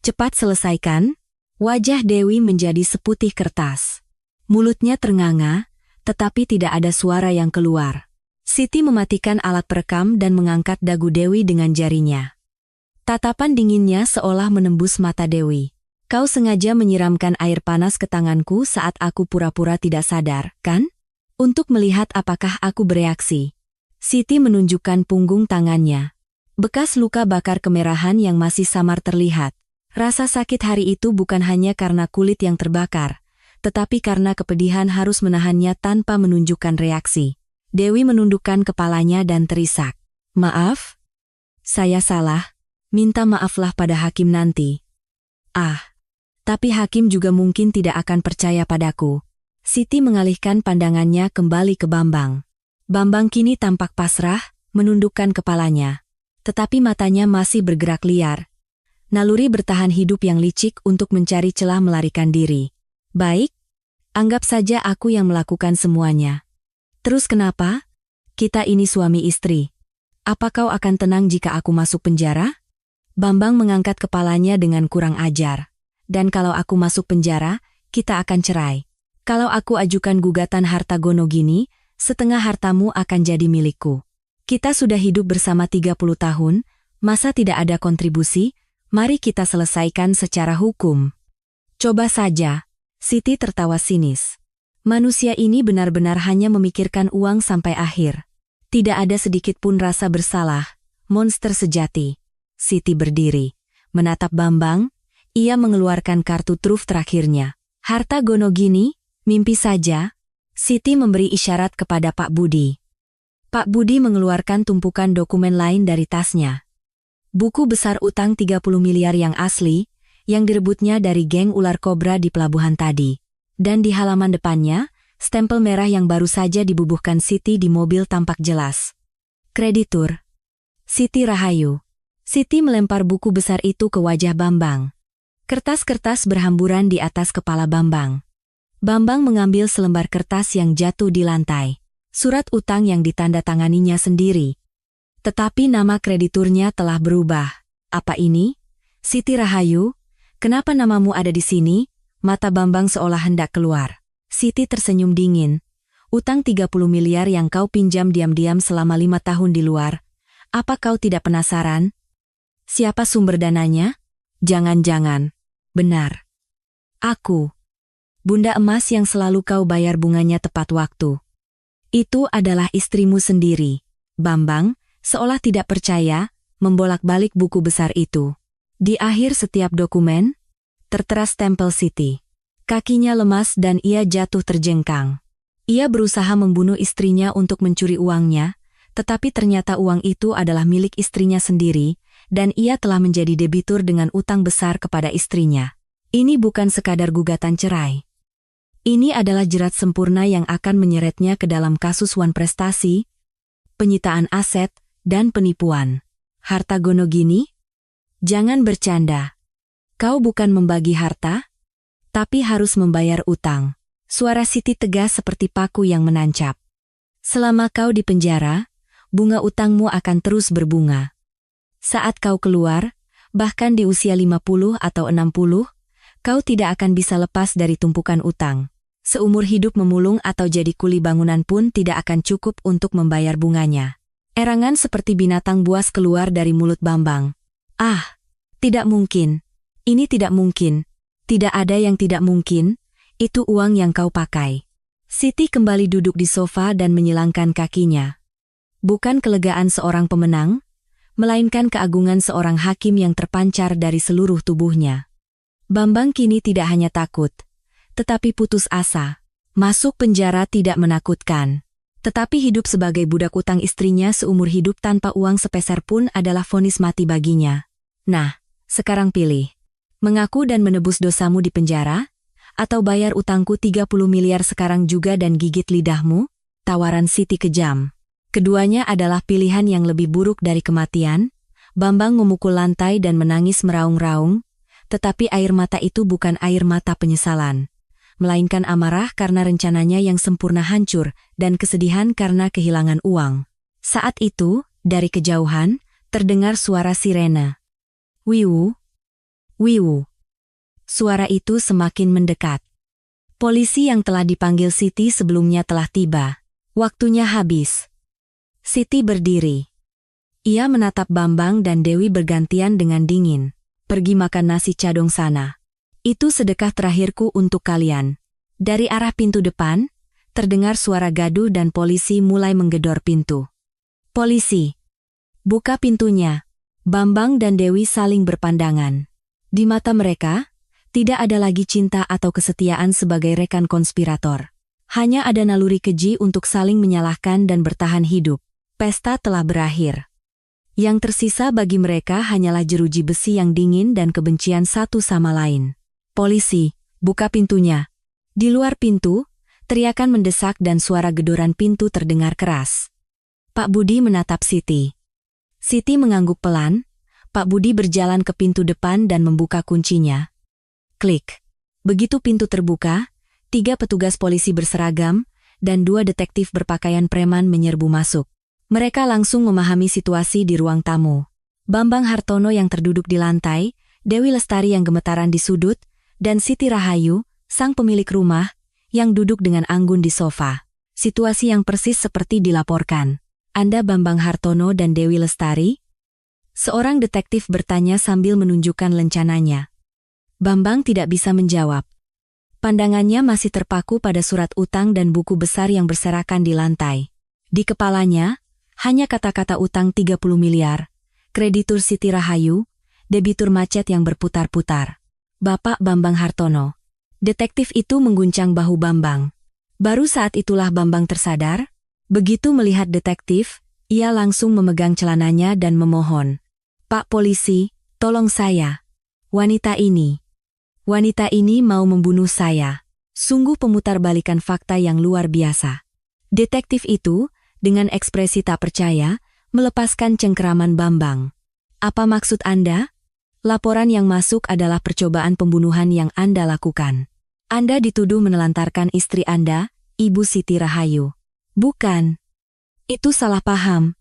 Speaker 1: Cepat selesaikan. Wajah Dewi menjadi seputih kertas. Mulutnya ternganga, tetapi tidak ada suara yang keluar. Siti mematikan alat perekam dan mengangkat dagu Dewi dengan jarinya. Tatapan dinginnya seolah menembus mata Dewi. Kau sengaja menyiramkan air panas ke tanganku saat aku pura-pura tidak sadar, kan? Untuk melihat apakah aku bereaksi. Siti menunjukkan punggung tangannya. Bekas luka bakar kemerahan yang masih samar terlihat. Rasa sakit hari itu bukan hanya karena kulit yang terbakar, tetapi karena kepedihan harus menahannya tanpa menunjukkan reaksi. Dewi menundukkan kepalanya dan terisak. Maaf? Saya salah. Minta maaflah pada hakim nanti. Tapi hakim juga mungkin tidak akan percaya padaku. Siti mengalihkan pandangannya kembali ke Bambang. Bambang kini tampak pasrah, menundukkan kepalanya. Tetapi matanya masih bergerak liar. Naluri bertahan hidup yang licik untuk mencari celah melarikan diri. Baik, anggap saja aku yang melakukan semuanya. Terus kenapa? Kita ini suami istri. Apa kau akan tenang jika aku masuk penjara? Bambang mengangkat kepalanya dengan kurang ajar. Dan kalau aku masuk penjara, kita akan cerai. Kalau aku ajukan gugatan harta Gonogini, setengah hartamu akan jadi milikku. Kita sudah hidup bersama 30 tahun, masa tidak ada kontribusi? Mari kita selesaikan secara hukum. Coba saja. Siti tertawa sinis. Manusia ini benar-benar hanya memikirkan uang sampai akhir. Tidak ada sedikit pun rasa bersalah. Monster sejati. Siti berdiri. Menatap Bambang, ia mengeluarkan kartu truf terakhirnya. Harta Gonogini, mimpi saja. Siti memberi isyarat kepada Pak Budi. Pak Budi mengeluarkan tumpukan dokumen lain dari tasnya. Buku besar utang 30 miliar yang asli, yang direbutnya dari geng ular kobra di pelabuhan tadi. Dan di halaman depannya, stempel merah yang baru saja dibubuhkan Siti di mobil tampak jelas. Kreditur. Siti Rahayu. Siti melempar buku besar itu ke wajah Bambang. Kertas-kertas berhamburan di atas kepala Bambang. Bambang mengambil selembar kertas yang jatuh di lantai. Surat utang yang ditandatanganinya sendiri. Tetapi nama krediturnya telah berubah. Apa ini? Siti Rahayu, kenapa namamu ada di sini? Mata Bambang seolah hendak keluar. Siti tersenyum dingin. Utang 30 miliar yang kau pinjam diam-diam selama 5 tahun di luar. Apa kau tidak penasaran? Siapa sumber dananya? Jangan-jangan. Benar. Aku. Bunda emas yang selalu kau bayar bunganya tepat waktu. Itu adalah istrimu sendiri. Bambang, seolah tidak percaya, membolak-balik buku besar itu. Di akhir setiap dokumen, tertera stempel Siti. Kakinya lemas dan ia jatuh terjengkang. Ia berusaha membunuh istrinya untuk mencuri uangnya, tetapi ternyata uang itu adalah milik istrinya sendiri, dan ia telah menjadi debitur dengan utang besar kepada istrinya. Ini bukan sekadar gugatan cerai. Ini adalah jerat sempurna yang akan menyeretnya ke dalam kasus Wan Prestasi, penyitaan aset, dan penipuan. Harta Gonogini? Jangan bercanda. Kau bukan membagi harta, tapi harus membayar utang. Suara Siti tegas seperti paku yang menancap. Selama kau di penjara, bunga utangmu akan terus berbunga. Saat kau keluar, bahkan di usia 50 atau 60, kau tidak akan bisa lepas dari tumpukan utang. Seumur hidup memulung atau jadi kuli bangunan pun tidak akan cukup untuk membayar bunganya. Erangan seperti binatang buas keluar dari mulut Bambang. Ah, tidak mungkin. Ini tidak mungkin. Tidak ada yang tidak mungkin, itu uang yang kau pakai. Siti kembali duduk di sofa dan menyilangkan kakinya. Bukan kelegaan seorang pemenang, melainkan keagungan seorang hakim yang terpancar dari seluruh tubuhnya. Bambang kini tidak hanya takut, tetapi putus asa. Masuk penjara tidak menakutkan. Tetapi hidup sebagai budak utang istrinya seumur hidup tanpa uang sepeser pun adalah vonis mati baginya. Nah, sekarang pilih. Mengaku dan menebus dosamu di penjara, atau bayar utangku 30 miliar sekarang juga dan gigit lidahmu? Tawaran Siti kejam. Keduanya adalah pilihan yang lebih buruk dari kematian. Bambang memukul lantai dan menangis meraung-raung, tetapi air mata itu bukan air mata penyesalan, melainkan amarah karena rencananya yang sempurna hancur dan kesedihan karena kehilangan uang. Saat itu, dari kejauhan, terdengar suara sirena. Wiwu. Wiwu. Suara itu semakin mendekat. Polisi yang telah dipanggil Siti sebelumnya telah tiba. Waktunya habis. Siti berdiri. Ia menatap Bambang dan Dewi bergantian dengan dingin. Pergi makan nasi cadong sana. Itu sedekah terakhirku untuk kalian. Dari arah pintu depan, terdengar suara gaduh dan polisi mulai menggedor pintu. Polisi. Buka pintunya. Bambang dan Dewi saling berpandangan. Di mata mereka, tidak ada lagi cinta atau kesetiaan sebagai rekan konspirator. Hanya ada naluri keji untuk saling menyalahkan dan bertahan hidup. Pesta telah berakhir. Yang tersisa bagi mereka hanyalah jeruji besi yang dingin dan kebencian satu sama lain. Polisi, buka pintunya. Di luar pintu, teriakan mendesak dan suara gedoran pintu terdengar keras. Pak Budi menatap Siti. Siti mengangguk pelan. Pak Budi berjalan ke pintu depan dan membuka kuncinya. Klik. Begitu pintu terbuka, 3 petugas polisi berseragam dan 2 detektif berpakaian preman menyerbu masuk. Mereka langsung memahami situasi di ruang tamu. Bambang Hartono yang terduduk di lantai, Dewi Lestari yang gemetaran di sudut, dan Siti Rahayu, sang pemilik rumah, yang duduk dengan anggun di sofa. Situasi yang persis seperti dilaporkan. Anda Bambang Hartono dan Dewi Lestari? Seorang detektif bertanya sambil menunjukkan lencananya. Bambang tidak bisa menjawab. Pandangannya masih terpaku pada surat utang dan buku besar yang berserakan di lantai. Di kepalanya, hanya kata-kata utang 30 miliar, kreditur Siti Rahayu, debitur macet yang berputar-putar. Bapak Bambang Hartono. Detektif itu mengguncang bahu Bambang. Baru saat itulah Bambang tersadar. Begitu melihat detektif, ia langsung memegang celananya dan memohon. Pak polisi, tolong saya. Wanita ini mau membunuh saya. Sungguh pemutarbalikan fakta yang luar biasa. Detektif itu, dengan ekspresi tak percaya, melepaskan cengkeraman Bambang. Apa maksud Anda? Laporan yang masuk adalah percobaan pembunuhan yang Anda lakukan. Anda dituduh menelantarkan istri Anda, Ibu Siti Rahayu. Bukan. Itu salah paham.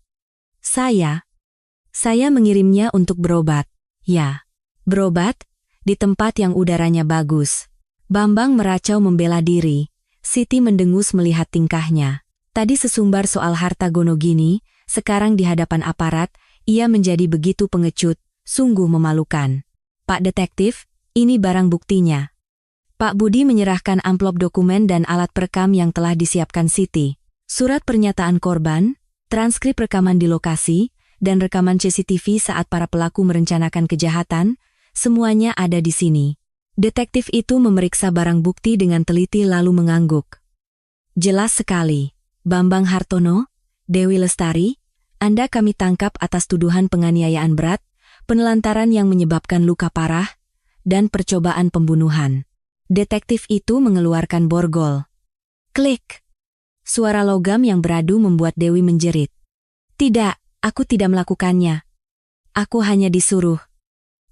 Speaker 1: Saya mengirimnya untuk berobat. Ya, berobat? Di tempat yang udaranya bagus. Bambang meracau membela diri. Siti mendengus melihat tingkahnya. Tadi sesumbar soal harta gono gini, sekarang di hadapan aparat, ia menjadi begitu pengecut, sungguh memalukan. Pak Detektif, ini barang buktinya. Pak Budi menyerahkan amplop dokumen dan alat perekam yang telah disiapkan Siti. Surat pernyataan korban, transkrip rekaman di lokasi, dan rekaman CCTV saat para pelaku merencanakan kejahatan, semuanya ada di sini. Detektif itu memeriksa barang bukti dengan teliti lalu mengangguk. Jelas sekali, Bambang Hartono, Dewi Lestari, Anda kami tangkap atas tuduhan penganiayaan berat, penelantaran yang menyebabkan luka parah, dan percobaan pembunuhan. Detektif itu mengeluarkan borgol. Klik. Suara logam yang beradu membuat Dewi menjerit. Tidak, aku tidak melakukannya. Aku hanya disuruh.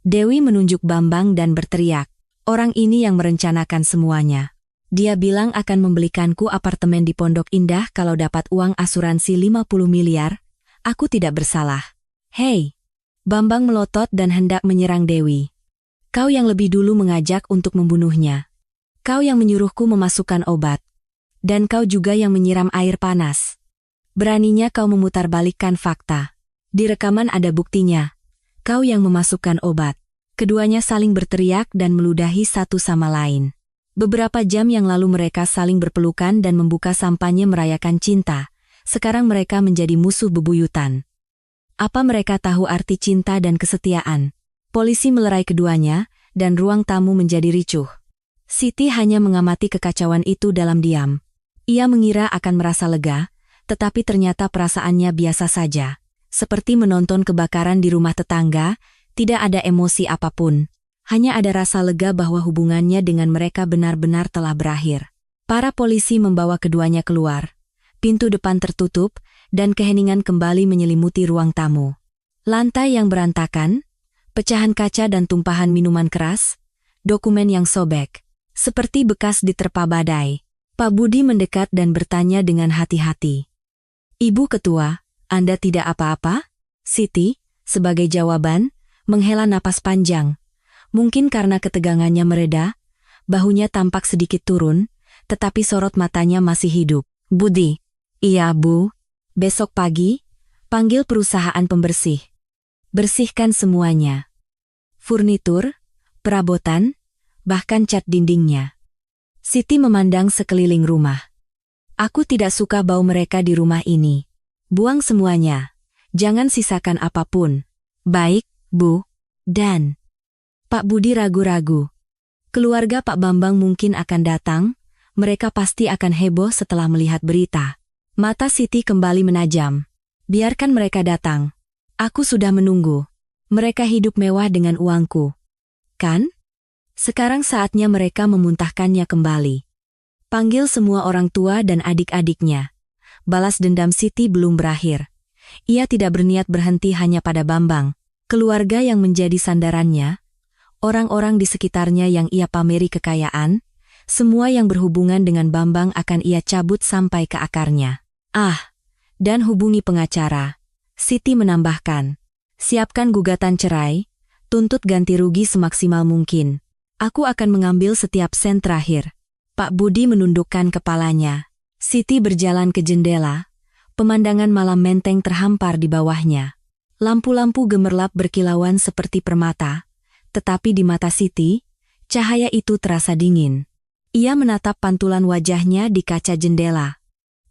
Speaker 1: Dewi menunjuk Bambang dan berteriak. Orang ini yang merencanakan semuanya. Dia bilang akan membelikanku apartemen di Pondok Indah kalau dapat uang asuransi 50 miliar. Aku tidak bersalah. Hei! Bambang melotot dan hendak menyerang Dewi. Kau yang lebih dulu mengajak untuk membunuhnya. Kau yang menyuruhku memasukkan obat. Dan kau juga yang menyiram air panas. Beraninya kau memutarbalikkan fakta. Di rekaman ada buktinya. Kau yang memasukkan obat. Keduanya saling berteriak dan meludahi satu sama lain. Beberapa jam yang lalu mereka saling berpelukan dan membuka sampahnya merayakan cinta. Sekarang mereka menjadi musuh bebuyutan. Apa mereka tahu arti cinta dan kesetiaan? Polisi melerai keduanya, dan ruang tamu menjadi ricuh. Siti hanya mengamati kekacauan itu dalam diam. Ia mengira akan merasa lega, tetapi ternyata perasaannya biasa saja. Seperti menonton kebakaran di rumah tetangga, tidak ada emosi apapun. Hanya ada rasa lega bahwa hubungannya dengan mereka benar-benar telah berakhir. Para polisi membawa keduanya keluar. Pintu depan tertutup, dan keheningan kembali menyelimuti ruang tamu. Lantai yang berantakan, pecahan kaca dan tumpahan minuman keras, dokumen yang sobek, seperti bekas diterpa badai. Pak Budi mendekat dan bertanya dengan hati-hati. Ibu Ketua, Anda tidak apa-apa? Siti, sebagai jawaban, menghela napas panjang. Mungkin karena ketegangannya mereda, bahunya tampak sedikit turun, tetapi sorot matanya masih hidup. Budi. Iya, Bu. Besok pagi, panggil perusahaan pembersih. Bersihkan semuanya. Furnitur, perabotan, bahkan cat dindingnya. Siti memandang sekeliling rumah. Aku tidak suka bau mereka di rumah ini. Buang semuanya. Jangan sisakan apapun. Baik, Bu. Dan Pak Budi ragu-ragu. Keluarga Pak Bambang mungkin akan datang. Mereka pasti akan heboh setelah melihat berita. Mata Siti kembali menajam. Biarkan mereka datang. Aku sudah menunggu. Mereka hidup mewah dengan uangku. Kan? Sekarang saatnya mereka memuntahkannya kembali. Panggil semua orang tua dan adik-adiknya. Balas dendam Siti belum berakhir. Ia tidak berniat berhenti hanya pada Bambang. Keluarga yang menjadi sandarannya, orang-orang di sekitarnya yang ia pameri kekayaan, semua yang berhubungan dengan Bambang akan ia cabut sampai ke akarnya. Ah, Dan hubungi pengacara. Siti menambahkan, siapkan gugatan cerai, tuntut ganti rugi semaksimal mungkin. Aku akan mengambil setiap sen terakhir. Pak Budi menundukkan kepalanya. Siti berjalan ke jendela. Pemandangan malam menteng terhampar di bawahnya. Lampu-lampu gemerlap berkilauan seperti permata. Tetapi di mata Siti, cahaya itu terasa dingin. Ia menatap pantulan wajahnya di kaca jendela.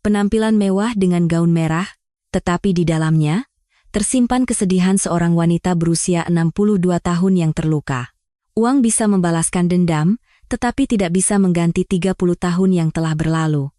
Speaker 1: Penampilan mewah dengan gaun merah, tetapi di dalamnya, tersimpan kesedihan seorang wanita berusia 62 tahun yang terluka. Uang bisa membalaskan dendam, tetapi tidak bisa mengganti 30 tahun yang telah berlalu.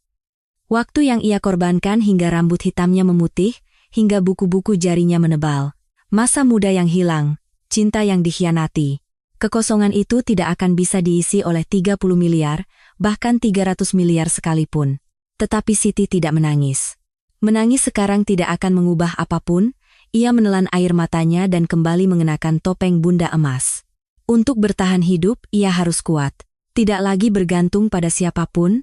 Speaker 1: Waktu yang ia korbankan hingga rambut hitamnya memutih, hingga buku-buku jarinya menebal. Masa muda yang hilang, cinta yang dikhianati. Kekosongan itu tidak akan bisa diisi oleh 30 miliar, bahkan 300 miliar sekalipun. Tetapi Siti tidak menangis. Menangis sekarang tidak akan mengubah apapun, ia menelan air matanya dan kembali mengenakan topeng bunda emas. Untuk bertahan hidup, ia harus kuat. Tidak lagi bergantung pada siapapun,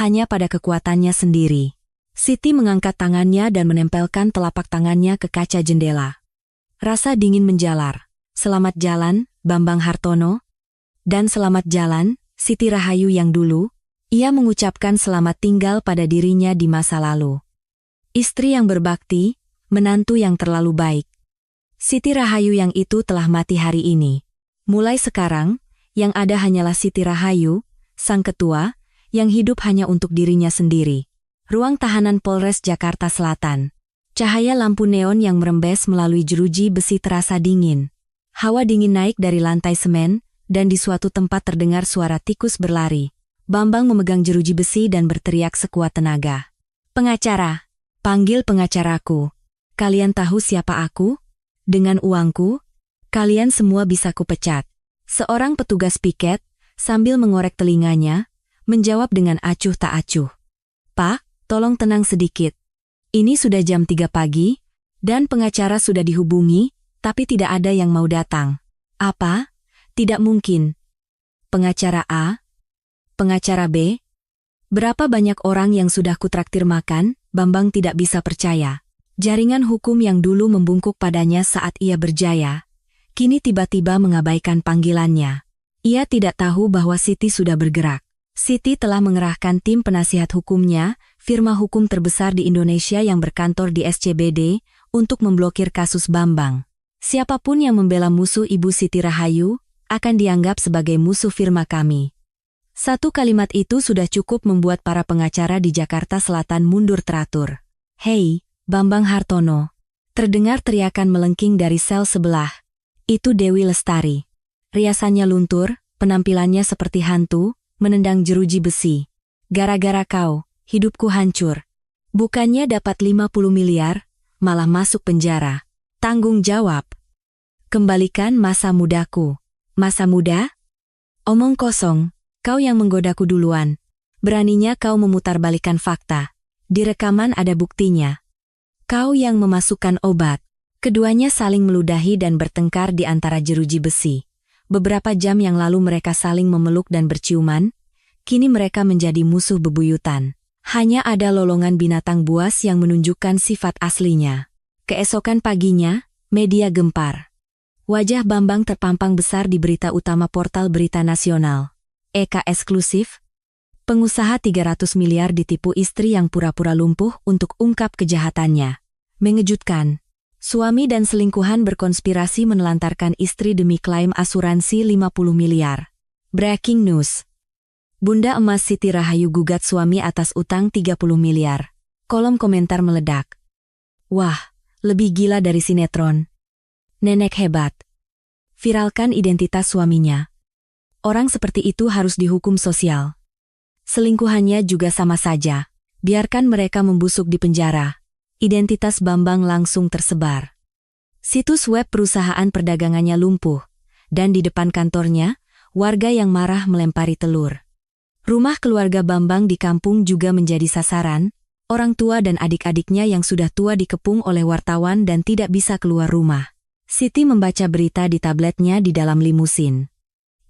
Speaker 1: hanya pada kekuatannya sendiri. Siti mengangkat tangannya dan menempelkan telapak tangannya ke kaca jendela. Rasa dingin menjalar. Selamat jalan, Bambang Hartono. Dan selamat jalan, Siti Rahayu yang dulu. Ia mengucapkan selamat tinggal pada dirinya di masa lalu. Istri yang berbakti, menantu yang terlalu baik. Siti Rahayu yang itu telah mati hari ini. Mulai sekarang, yang ada hanyalah Siti Rahayu, sang ketua, yang hidup hanya untuk dirinya sendiri. Ruang tahanan Polres Jakarta Selatan. Cahaya lampu neon yang merembes melalui jeruji besi terasa dingin. Hawa dingin naik dari lantai semen, dan di suatu tempat terdengar suara tikus berlari. Bambang memegang jeruji besi dan berteriak sekuat tenaga. Pengacara, panggil pengacaraku. Kalian tahu siapa aku? Dengan uangku, kalian semua bisa kupecat. Seorang petugas piket, sambil mengorek telinganya, menjawab dengan acuh tak acuh. Pak, tolong tenang sedikit. Ini sudah jam 3 pagi, dan pengacara sudah dihubungi, tapi tidak ada yang mau datang. Apa? Tidak mungkin. Pengacara A? Pengacara B? Berapa banyak orang yang sudah kutraktir makan, Bambang tidak bisa percaya. Jaringan hukum yang dulu membungkuk padanya saat ia berjaya, kini tiba-tiba mengabaikan panggilannya. Ia tidak tahu bahwa Siti sudah bergerak. Siti telah mengerahkan tim penasihat hukumnya, firma hukum terbesar di Indonesia yang berkantor di SCBD, untuk memblokir kasus Bambang. Siapapun yang membela musuh Ibu Siti Rahayu, akan dianggap sebagai musuh firma kami. Satu kalimat itu sudah cukup membuat para pengacara di Jakarta Selatan mundur teratur. Hei, Bambang Hartono. Terdengar teriakan melengking dari sel sebelah. Itu Dewi Lestari. Riasannya luntur, penampilannya seperti hantu, menendang jeruji besi. Gara-gara kau, hidupku hancur. Bukannya dapat 50 miliar, malah masuk penjara. Tanggung jawab. Kembalikan masa mudaku. Masa muda? Omong kosong. Kau yang menggodaku duluan. Beraninya kau memutarbalikkan fakta. Di rekaman ada buktinya. Kau yang memasukkan obat. Keduanya saling meludahi dan bertengkar di antara jeruji besi. Beberapa jam yang lalu mereka saling memeluk dan berciuman. Kini mereka menjadi musuh bebuyutan. Hanya ada lolongan binatang buas yang menunjukkan sifat aslinya. Keesokan paginya, media gempar. Wajah Bambang terpampang besar di berita utama portal berita nasional. Eka eksklusif. Pengusaha 300 miliar ditipu istri yang pura-pura lumpuh untuk ungkap kejahatannya. Mengejutkan. Suami dan selingkuhan berkonspirasi menelantarkan istri demi klaim asuransi 50 miliar. Breaking news. Bunda emas Siti Rahayu gugat suami atas utang 30 miliar. Kolom komentar meledak. Wah, lebih gila dari sinetron. Nenek hebat. Viralkan identitas suaminya. Orang seperti itu harus dihukum sosial. Selingkuhannya juga sama saja. Biarkan mereka membusuk di penjara. Identitas Bambang langsung tersebar. Situs web perusahaan perdagangannya lumpuh. Dan di depan kantornya, warga yang marah melempari telur. Rumah keluarga Bambang di kampung juga menjadi sasaran. Orang tua dan adik-adiknya yang sudah tua dikepung oleh wartawan dan tidak bisa keluar rumah. Siti membaca berita di tabletnya di dalam limusin.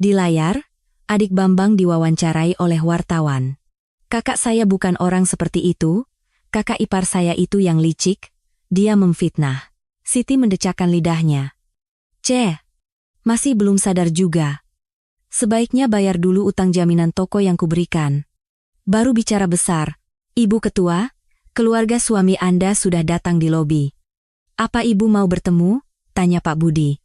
Speaker 1: Di layar, adik Bambang diwawancarai oleh wartawan. Kakak saya bukan orang seperti itu, Kakak ipar saya itu yang licik, dia memfitnah. Siti mendecakkan lidahnya. Masih belum sadar juga. Sebaiknya bayar dulu utang jaminan toko yang kuberikan. Baru bicara besar. Ibu Ketua, keluarga suami Anda sudah datang di lobi. Apa Ibu mau bertemu? Tanya Pak Budi.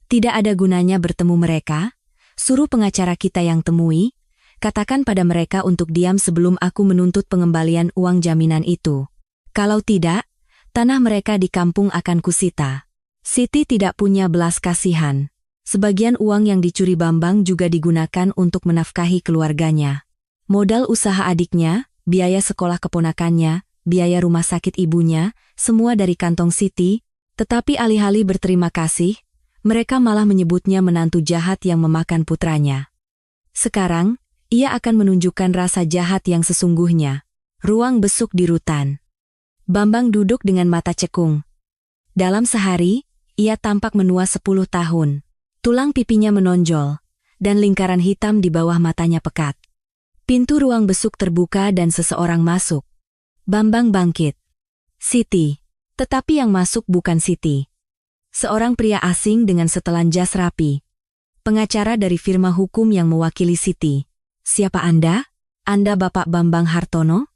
Speaker 1: Tidak ada gunanya bertemu mereka. Suruh pengacara kita yang temui. Katakan pada mereka untuk diam sebelum aku menuntut pengembalian uang jaminan itu. Kalau tidak, tanah mereka di kampung akan kusita. Siti tidak punya belas kasihan. Sebagian uang yang dicuri Bambang juga digunakan untuk menafkahi keluarganya. Modal usaha adiknya, biaya sekolah keponakannya, biaya rumah sakit ibunya, semua dari kantong Siti, tetapi alih-alih berterima kasih, mereka malah menyebutnya menantu jahat yang memakan putranya. Sekarang, ia akan menunjukkan rasa jahat yang sesungguhnya. Ruang besuk di rutan. Bambang duduk dengan mata cekung. Dalam sehari, ia tampak menua 10 tahun. Tulang pipinya menonjol, dan lingkaran hitam di bawah matanya pekat. Pintu ruang besuk terbuka dan seseorang masuk. Bambang bangkit. Siti. Tetapi yang masuk bukan Siti. Seorang pria asing dengan setelan jas rapi. Pengacara dari firma hukum yang mewakili Siti. Siapa Anda? Anda Bapak Bambang Hartono?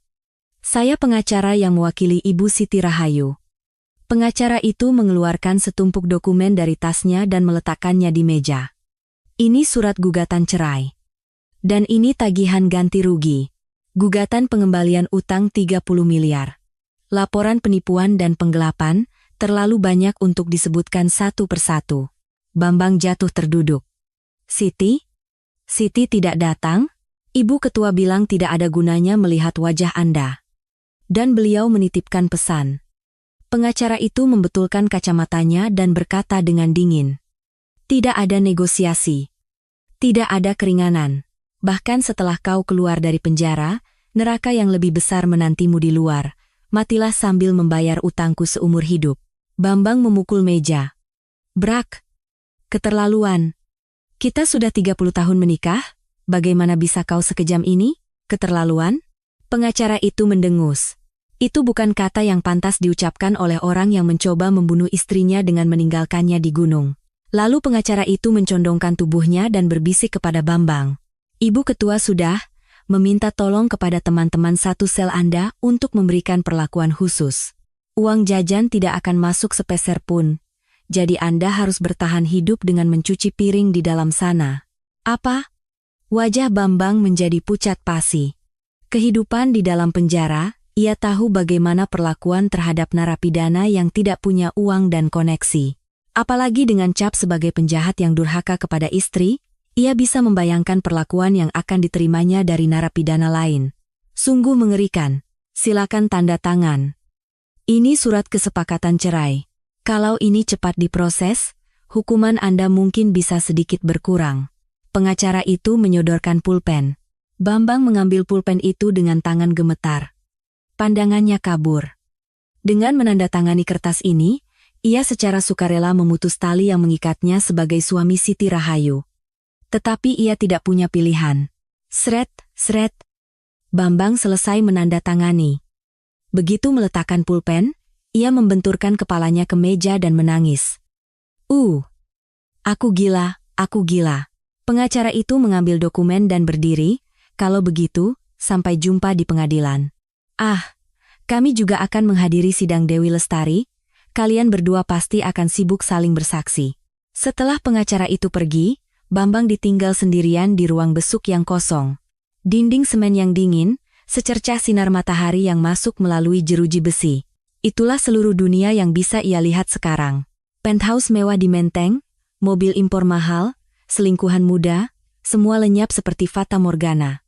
Speaker 1: Saya pengacara yang mewakili Ibu Siti Rahayu. Pengacara itu mengeluarkan setumpuk dokumen dari tasnya dan meletakkannya di meja. Ini surat gugatan cerai. Dan ini tagihan ganti rugi. Gugatan pengembalian utang 30 miliar. Laporan penipuan dan penggelapan, terlalu banyak untuk disebutkan satu persatu. Bambang jatuh terduduk. Siti tidak datang? Ibu Ketua bilang tidak ada gunanya melihat wajah Anda. Dan beliau menitipkan pesan. Pengacara itu membetulkan kacamatanya dan berkata dengan dingin. Tidak ada negosiasi. Tidak ada keringanan. Bahkan setelah kau keluar dari penjara, neraka yang lebih besar menantimu di luar. Matilah sambil membayar utangku seumur hidup. Bambang memukul meja. Brak. Keterlaluan. Kita sudah 30 tahun menikah, bagaimana bisa kau sekejam ini? Keterlaluan? Pengacara itu mendengus. Itu bukan kata yang pantas diucapkan oleh orang yang mencoba membunuh istrinya dengan meninggalkannya di gunung. Lalu pengacara itu mencondongkan tubuhnya dan berbisik kepada Bambang. Ibu Ketua sudah meminta tolong kepada teman-teman satu sel Anda untuk memberikan perlakuan khusus. Uang jajan tidak akan masuk sepeser pun. Jadi Anda harus bertahan hidup dengan mencuci piring di dalam sana. Apa? Wajah Bambang menjadi pucat pasi. Kehidupan di dalam penjara, ia tahu bagaimana perlakuan terhadap narapidana yang tidak punya uang dan koneksi. Apalagi dengan cap sebagai penjahat yang durhaka kepada istri, ia bisa membayangkan perlakuan yang akan diterimanya dari narapidana lain. Sungguh mengerikan. Silakan tanda tangan. Ini surat kesepakatan cerai. Kalau ini cepat diproses, hukuman Anda mungkin bisa sedikit berkurang. Pengacara itu menyodorkan pulpen. Bambang mengambil pulpen itu dengan tangan gemetar. Pandangannya kabur. Dengan menandatangani kertas ini, ia secara sukarela memutus tali yang mengikatnya sebagai suami Siti Rahayu. Tetapi ia tidak punya pilihan. Sret. Bambang selesai menandatangani. Begitu meletakkan pulpen, ia membenturkan kepalanya ke meja dan menangis. Aku gila. Pengacara itu mengambil dokumen dan berdiri, kalau begitu, sampai jumpa di pengadilan. Kami juga akan menghadiri sidang Dewi Lestari, kalian berdua pasti akan sibuk saling bersaksi. Setelah pengacara itu pergi, Bambang ditinggal sendirian di ruang besuk yang kosong. Dinding semen yang dingin, secercah sinar matahari yang masuk melalui jeruji besi. Itulah seluruh dunia yang bisa ia lihat sekarang. Penthouse mewah di Menteng, mobil impor mahal, selingkuhan muda, semua lenyap seperti fata morgana.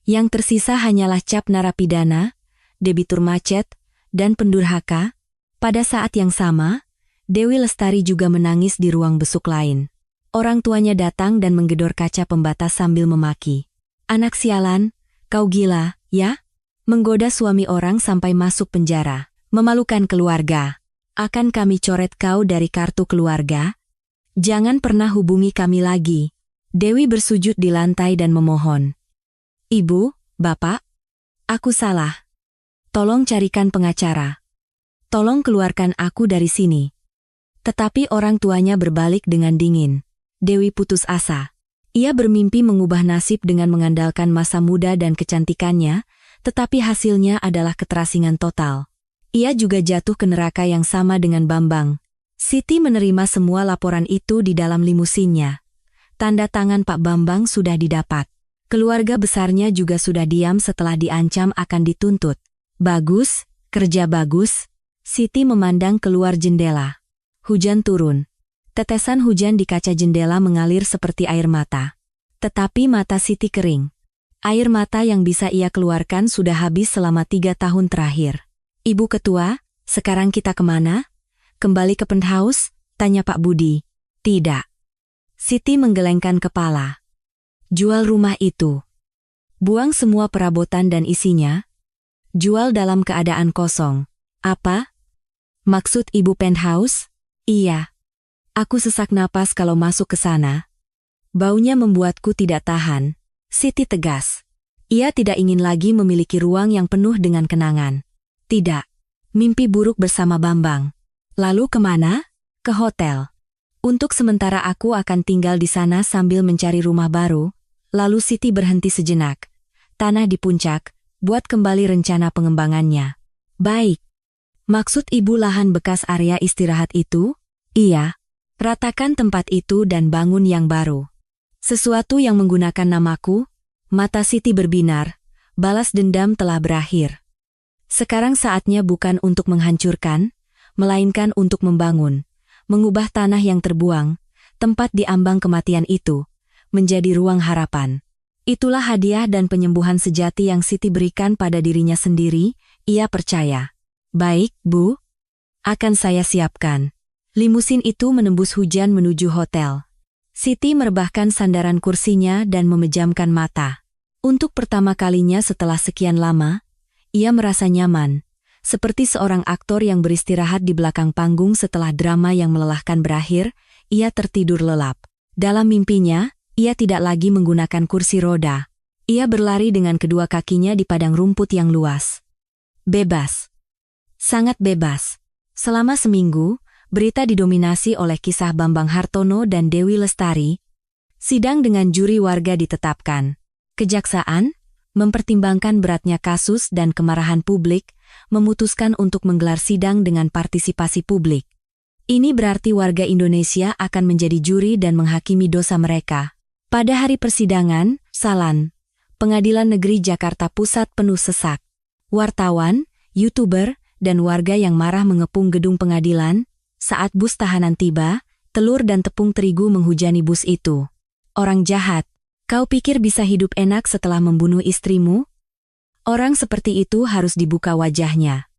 Speaker 1: Yang tersisa hanyalah cap narapidana, debitur macet, dan pendurhaka. Pada saat yang sama, Dewi Lestari juga menangis di ruang besuk lain. Orang tuanya datang dan menggedor kaca pembatas sambil memaki. Anak sialan, kau gila, ya? Menggoda suami orang sampai masuk penjara. Memalukan keluarga. Akan kami coret kau dari kartu keluarga? Jangan pernah hubungi kami lagi. Dewi bersujud di lantai dan memohon. Ibu, Bapak, aku salah. Tolong carikan pengacara. Tolong keluarkan aku dari sini. Tetapi orang tuanya berbalik dengan dingin. Dewi putus asa. Ia bermimpi mengubah nasib dengan mengandalkan masa muda dan kecantikannya, tetapi hasilnya adalah keterasingan total. Ia juga jatuh ke neraka yang sama dengan Bambang. Siti menerima semua laporan itu di dalam limusinnya. Tanda tangan Pak Bambang sudah didapat. Keluarga besarnya juga sudah diam setelah diancam akan dituntut. Bagus, kerja bagus. Siti memandang keluar jendela. Hujan turun. Tetesan hujan di kaca jendela mengalir seperti air mata. Tetapi mata Siti kering. Air mata yang bisa ia keluarkan sudah habis selama 3 tahun terakhir. Ibu Ketua, sekarang kita kemana? Kembali ke penthouse? Tanya Pak Budi. Tidak. Siti menggelengkan kepala. Jual rumah itu. Buang semua perabotan dan isinya. Jual dalam keadaan kosong. Apa? Maksud ibu penthouse? Iya. Aku sesak napas kalau masuk ke sana. Baunya membuatku tidak tahan. Siti tegas. Ia tidak ingin lagi memiliki ruang yang penuh dengan kenangan. Tidak. Mimpi buruk bersama Bambang. Lalu kemana? Ke hotel. Untuk sementara aku akan tinggal di sana sambil mencari rumah baru. Lalu Siti berhenti sejenak. Tanah di puncak, buat kembali rencana pengembangannya. Baik. Maksud ibu lahan bekas area istirahat itu? Iya. Ratakan tempat itu dan bangun yang baru. Sesuatu yang menggunakan namaku? Mata Siti berbinar. Balas dendam telah berakhir. Sekarang saatnya bukan untuk menghancurkan, melainkan untuk membangun. Mengubah tanah yang terbuang, tempat di ambang kematian itu, menjadi ruang harapan. Itulah hadiah dan penyembuhan sejati yang Siti berikan pada dirinya sendiri, ia percaya. Baik, Bu. Akan saya siapkan. Limusin itu menembus hujan menuju hotel. Siti merebahkan sandaran kursinya dan memejamkan mata. Untuk pertama kalinya setelah sekian lama, ia merasa nyaman, seperti seorang aktor yang beristirahat di belakang panggung setelah drama yang melelahkan berakhir, ia tertidur lelap. Dalam mimpinya, ia tidak lagi menggunakan kursi roda. Ia berlari dengan kedua kakinya di padang rumput yang luas. Bebas. Sangat bebas. Selama seminggu, berita didominasi oleh kisah Bambang Hartono dan Dewi Lestari. Sidang dengan juri warga ditetapkan. Kejaksaan, mempertimbangkan beratnya kasus dan kemarahan publik, memutuskan untuk menggelar sidang dengan partisipasi publik. Ini berarti warga Indonesia akan menjadi juri dan menghakimi dosa mereka. Pada hari persidangan, Salan, Pengadilan Negeri Jakarta Pusat penuh sesak. Wartawan, YouTuber, dan warga yang marah mengepung gedung pengadilan. Saat bus tahanan tiba, telur dan tepung terigu menghujani bus itu. Orang jahat, kau pikir bisa hidup enak setelah membunuh istrimu? Orang seperti itu harus dibuka wajahnya.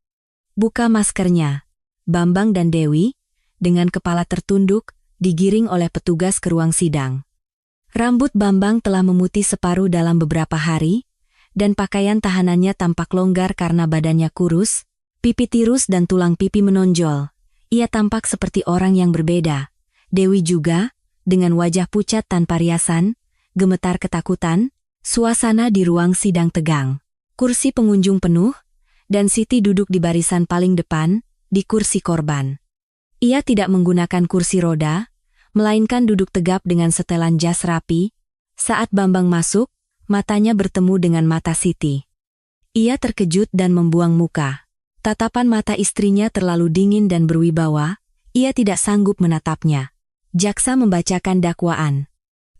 Speaker 1: Buka maskernya. Bambang dan Dewi, dengan kepala tertunduk, digiring oleh petugas ke ruang sidang. Rambut Bambang telah memutih separuh dalam beberapa hari, dan pakaian tahanannya tampak longgar karena badannya kurus, pipi tirus dan tulang pipi menonjol. Ia tampak seperti orang yang berbeda. Dewi juga, dengan wajah pucat tanpa riasan, gemetar ketakutan, suasana di ruang sidang tegang. Kursi pengunjung penuh, dan Siti duduk di barisan paling depan, di kursi korban. Ia tidak menggunakan kursi roda, melainkan duduk tegap dengan setelan jas rapi. Saat Bambang masuk, matanya bertemu dengan mata Siti. Ia terkejut dan membuang muka. Tatapan mata istrinya terlalu dingin dan berwibawa, ia tidak sanggup menatapnya. Jaksa membacakan dakwaan.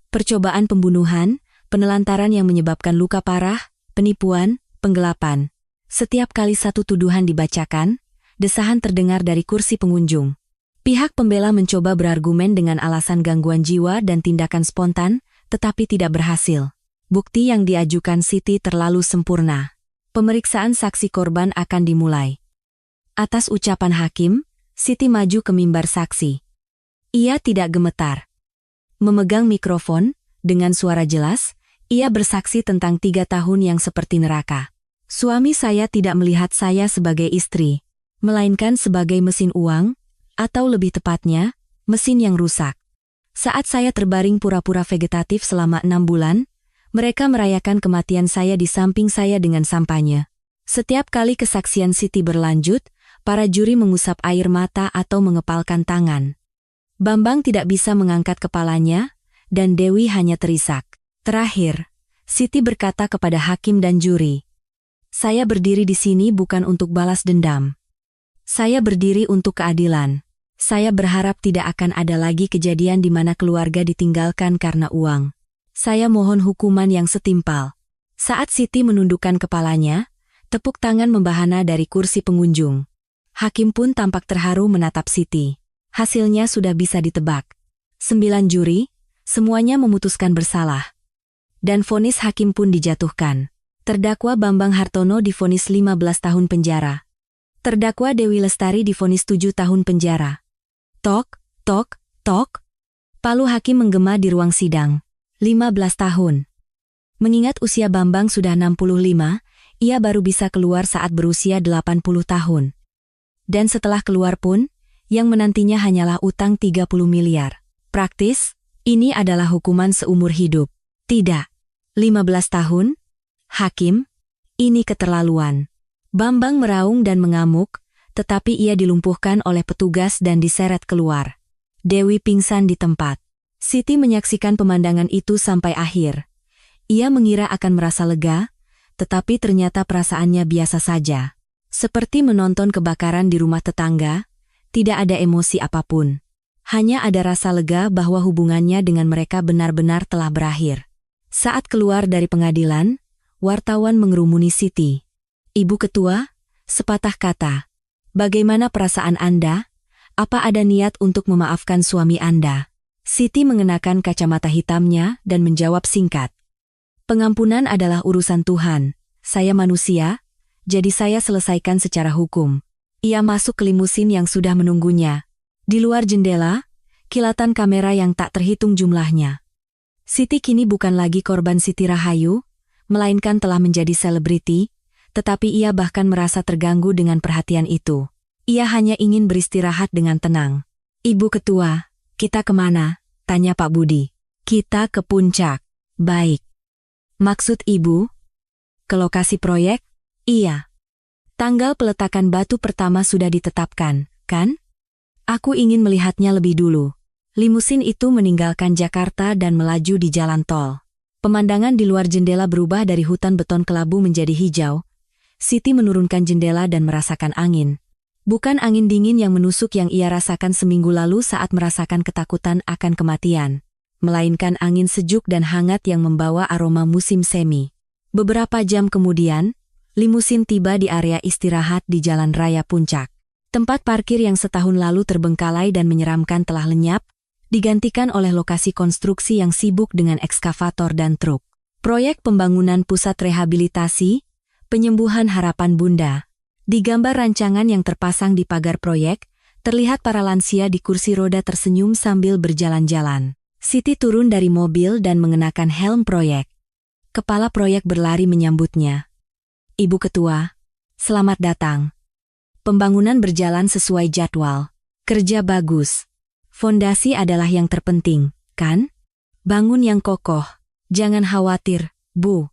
Speaker 1: Percobaan pembunuhan, penelantaran yang menyebabkan luka parah, penipuan, penggelapan. Setiap kali satu tuduhan dibacakan, desahan terdengar dari kursi pengunjung. Pihak pembela mencoba berargumen dengan alasan gangguan jiwa dan tindakan spontan, tetapi tidak berhasil. Bukti yang diajukan Siti terlalu sempurna. Pemeriksaan saksi korban akan dimulai. Atas ucapan hakim, Siti maju ke mimbar saksi. Ia tidak gemetar. Memegang mikrofon, dengan suara jelas, ia bersaksi tentang 3 tahun yang seperti neraka. Suami saya tidak melihat saya sebagai istri, melainkan sebagai mesin uang, atau lebih tepatnya, mesin yang rusak. Saat saya terbaring pura-pura vegetatif selama 6 bulan, mereka merayakan kematian saya di samping saya dengan sampanye. Setiap kali kesaksian Siti berlanjut, para juri mengusap air mata atau mengepalkan tangan. Bambang tidak bisa mengangkat kepalanya, dan Dewi hanya terisak. Terakhir, Siti berkata kepada hakim dan juri, "Saya berdiri di sini bukan untuk balas dendam. Saya berdiri untuk keadilan. Saya berharap tidak akan ada lagi kejadian di mana keluarga ditinggalkan karena uang. Saya mohon hukuman yang setimpal." Saat Siti menundukkan kepalanya, tepuk tangan membahana dari kursi pengunjung. Hakim pun tampak terharu menatap Siti. Hasilnya sudah bisa ditebak. 9 juri, semuanya memutuskan bersalah. Dan vonis hakim pun dijatuhkan. Terdakwa Bambang Hartono divonis 15 tahun penjara. Terdakwa Dewi Lestari divonis 7 tahun penjara. Tok, tok, tok. Palu hakim menggema di ruang sidang. 15 tahun. Mengingat usia Bambang sudah 65, ia baru bisa keluar saat berusia 80 tahun. Dan setelah keluar pun, yang menantinya hanyalah utang 30 miliar. Praktis, ini adalah hukuman seumur hidup. Tidak. 15 tahun? Hakim, ini keterlaluan. Bambang meraung dan mengamuk, tetapi ia dilumpuhkan oleh petugas dan diseret keluar. Dewi pingsan di tempat. Siti menyaksikan pemandangan itu sampai akhir. Ia mengira akan merasa lega, tetapi ternyata perasaannya biasa saja. Seperti menonton kebakaran di rumah tetangga, tidak ada emosi apapun. Hanya ada rasa lega bahwa hubungannya dengan mereka benar-benar telah berakhir. Saat keluar dari pengadilan, wartawan mengerumuni Siti. "Ibu Ketua, sepatah kata. Bagaimana perasaan Anda? Apa ada niat untuk memaafkan suami Anda?" Siti mengenakan kacamata hitamnya dan menjawab singkat. "Pengampunan adalah urusan Tuhan. Saya manusia, jadi saya selesaikan secara hukum." Ia masuk ke limusin yang sudah menunggunya. Di luar jendela, kilatan kamera yang tak terhitung jumlahnya. Siti kini bukan lagi korban Siti Rahayu, melainkan telah menjadi selebriti, tetapi ia bahkan merasa terganggu dengan perhatian itu. Ia hanya ingin beristirahat dengan tenang. "Ibu Ketua, kita kemana?" tanya Pak Budi. "Kita ke puncak." "Baik. Maksud Ibu? Ke lokasi proyek?" "Iya. Tanggal peletakan batu pertama sudah ditetapkan, kan? Aku ingin melihatnya lebih dulu." Limusin itu meninggalkan Jakarta dan melaju di jalan tol. Pemandangan di luar jendela berubah dari hutan beton kelabu menjadi hijau. Siti menurunkan jendela dan merasakan angin. Bukan angin dingin yang menusuk yang ia rasakan seminggu lalu saat merasakan ketakutan akan kematian, melainkan angin sejuk dan hangat yang membawa aroma musim semi. Beberapa jam kemudian, limusin tiba di area istirahat di Jalan Raya Puncak. Tempat parkir yang setahun lalu terbengkalai dan menyeramkan telah lenyap, digantikan oleh lokasi konstruksi yang sibuk dengan ekskavator dan truk. Proyek pembangunan pusat rehabilitasi, penyembuhan harapan Bunda. Di gambar rancangan yang terpasang di pagar proyek, terlihat para lansia di kursi roda tersenyum sambil berjalan-jalan. Siti turun dari mobil dan mengenakan helm proyek. Kepala proyek berlari menyambutnya. "Ibu Ketua, selamat datang. Pembangunan berjalan sesuai jadwal. Kerja bagus. Fondasi adalah yang terpenting, kan? Bangun yang kokoh. Jangan khawatir, Bu.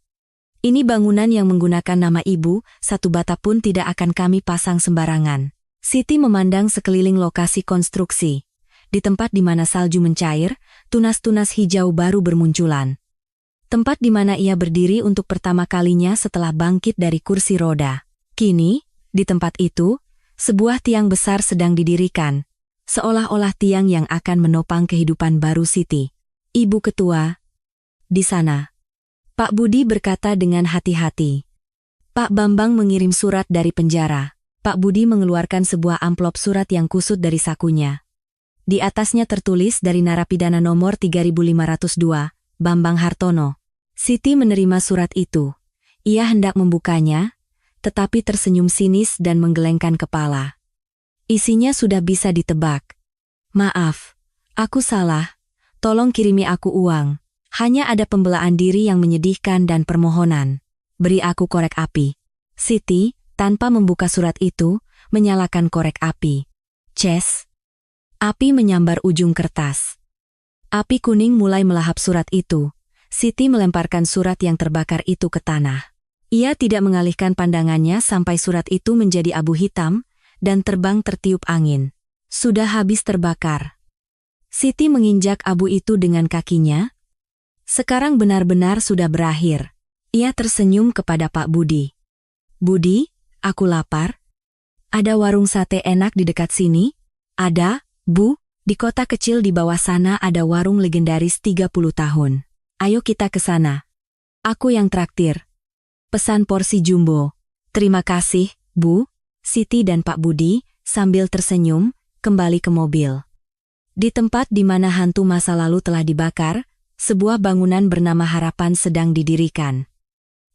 Speaker 1: Ini bangunan yang menggunakan nama Ibu, satu bata pun tidak akan kami pasang sembarangan." Siti memandang sekeliling lokasi konstruksi. Di tempat di mana salju mencair, tunas-tunas hijau baru bermunculan. Tempat di mana ia berdiri untuk pertama kalinya setelah bangkit dari kursi roda. Kini, di tempat itu, sebuah tiang besar sedang didirikan. Seolah-olah tiang yang akan menopang kehidupan baru Siti. "Ibu Ketua, di sana." Pak Budi berkata dengan hati-hati. "Pak Bambang mengirim surat dari penjara." Pak Budi mengeluarkan sebuah amplop surat yang kusut dari sakunya. Di atasnya tertulis dari narapidana nomor 3502, Bambang Hartono. Siti menerima surat itu. Ia hendak membukanya, tetapi tersenyum sinis dan menggelengkan kepala. Isinya sudah bisa ditebak. "Maaf, aku salah. Tolong kirimi aku uang. Hanya ada pembelaan diri yang menyedihkan dan permohonan. Beri aku korek api." Siti, tanpa membuka surat itu, menyalakan korek api. Ces. Api menyambar ujung kertas. Api kuning mulai melahap surat itu. Siti melemparkan surat yang terbakar itu ke tanah. Ia tidak mengalihkan pandangannya sampai surat itu menjadi abu hitam dan terbang tertiup angin. Sudah habis terbakar. Siti menginjak abu itu dengan kakinya. Sekarang benar-benar sudah berakhir. Ia tersenyum kepada Pak Budi. Budi, aku lapar. Ada warung sate enak di dekat sini? Ada, Bu. Di kota kecil di bawah sana ada warung legendaris 30 tahun. Ayo kita ke sana. Aku yang traktir. Pesan porsi jumbo. Terima kasih, Bu. Siti dan Pak Budi, sambil tersenyum, kembali ke mobil. Di tempat di mana hantu masa lalu telah dibakar, sebuah bangunan bernama Harapan sedang didirikan.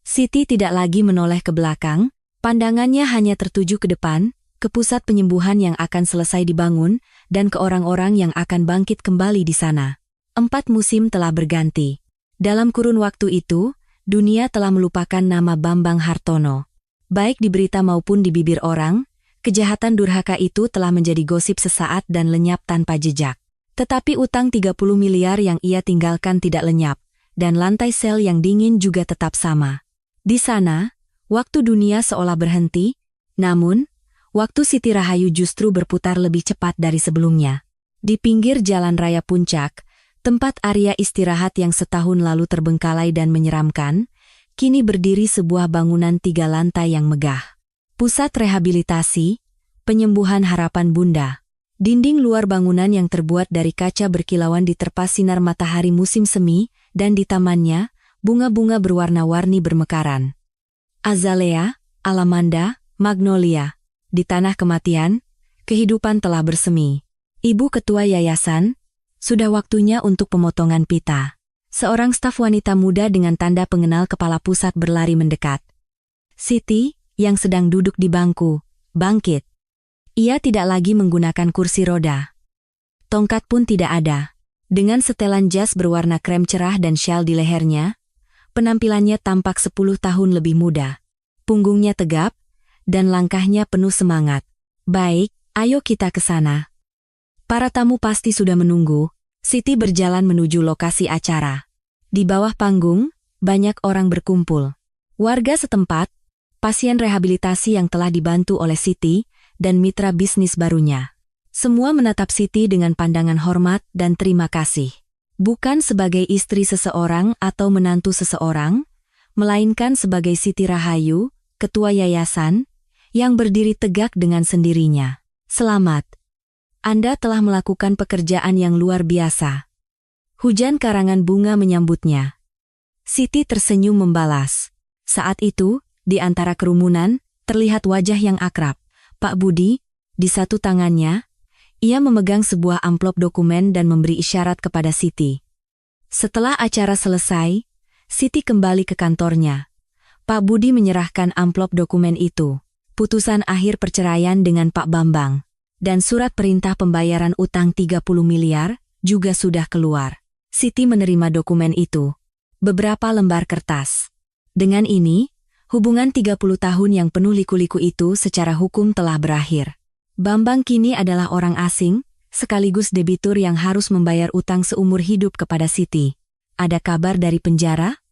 Speaker 1: Siti tidak lagi menoleh ke belakang, pandangannya hanya tertuju ke depan, ke pusat penyembuhan yang akan selesai dibangun, dan ke orang-orang yang akan bangkit kembali di sana. 4 musim telah berganti. Dalam kurun waktu itu, dunia telah melupakan nama Bambang Hartono. Baik di berita maupun di bibir orang, kejahatan durhaka itu telah menjadi gosip sesaat dan lenyap tanpa jejak. Tetapi utang 30 miliar yang ia tinggalkan tidak lenyap, dan lantai sel yang dingin juga tetap sama. Di sana, waktu dunia seolah berhenti, namun, waktu Siti Rahayu justru berputar lebih cepat dari sebelumnya. Di pinggir jalan raya Puncak, tempat Arya istirahat yang setahun lalu terbengkalai dan menyeramkan, kini berdiri sebuah bangunan 3 lantai yang megah. Pusat rehabilitasi, penyembuhan Harapan Bunda. Dinding luar bangunan yang terbuat dari kaca berkilauan diterpa sinar matahari musim semi, dan di tamannya, bunga-bunga berwarna-warni bermekaran. Azalea, alamanda, magnolia. Di tanah kematian, kehidupan telah bersemi. Ibu ketua yayasan, sudah waktunya untuk pemotongan pita. Seorang staf wanita muda dengan tanda pengenal kepala pusat berlari mendekat. Siti, yang sedang duduk di bangku, bangkit. Ia tidak lagi menggunakan kursi roda. Tongkat pun tidak ada. Dengan setelan jas berwarna krem cerah dan syal di lehernya, penampilannya tampak 10 tahun lebih muda. Punggungnya tegap, dan langkahnya penuh semangat. Baik, ayo kita ke sana. Para tamu pasti sudah menunggu. Siti berjalan menuju lokasi acara. Di bawah panggung, banyak orang berkumpul. Warga setempat, pasien rehabilitasi yang telah dibantu oleh Siti, dan mitra bisnis barunya. Semua menatap Siti dengan pandangan hormat dan terima kasih. Bukan sebagai istri seseorang atau menantu seseorang, melainkan sebagai Siti Rahayu, ketua yayasan, yang berdiri tegak dengan sendirinya. Selamat. Anda telah melakukan pekerjaan yang luar biasa. Hujan karangan bunga menyambutnya. Siti tersenyum membalas. Saat itu, di antara kerumunan, terlihat wajah yang akrab. Pak Budi, di satu tangannya, ia memegang sebuah amplop dokumen dan memberi isyarat kepada Siti. Setelah acara selesai, Siti kembali ke kantornya. Pak Budi menyerahkan amplop dokumen itu, putusan akhir perceraian dengan Pak Bambang, dan surat perintah pembayaran utang 30 miliar juga sudah keluar. Siti menerima dokumen itu, beberapa lembar kertas. Dengan ini, hubungan 30 tahun yang penuh liku-liku itu secara hukum telah berakhir. Bambang kini adalah orang asing, sekaligus debitur yang harus membayar utang seumur hidup kepada Siti. Ada kabar dari penjara?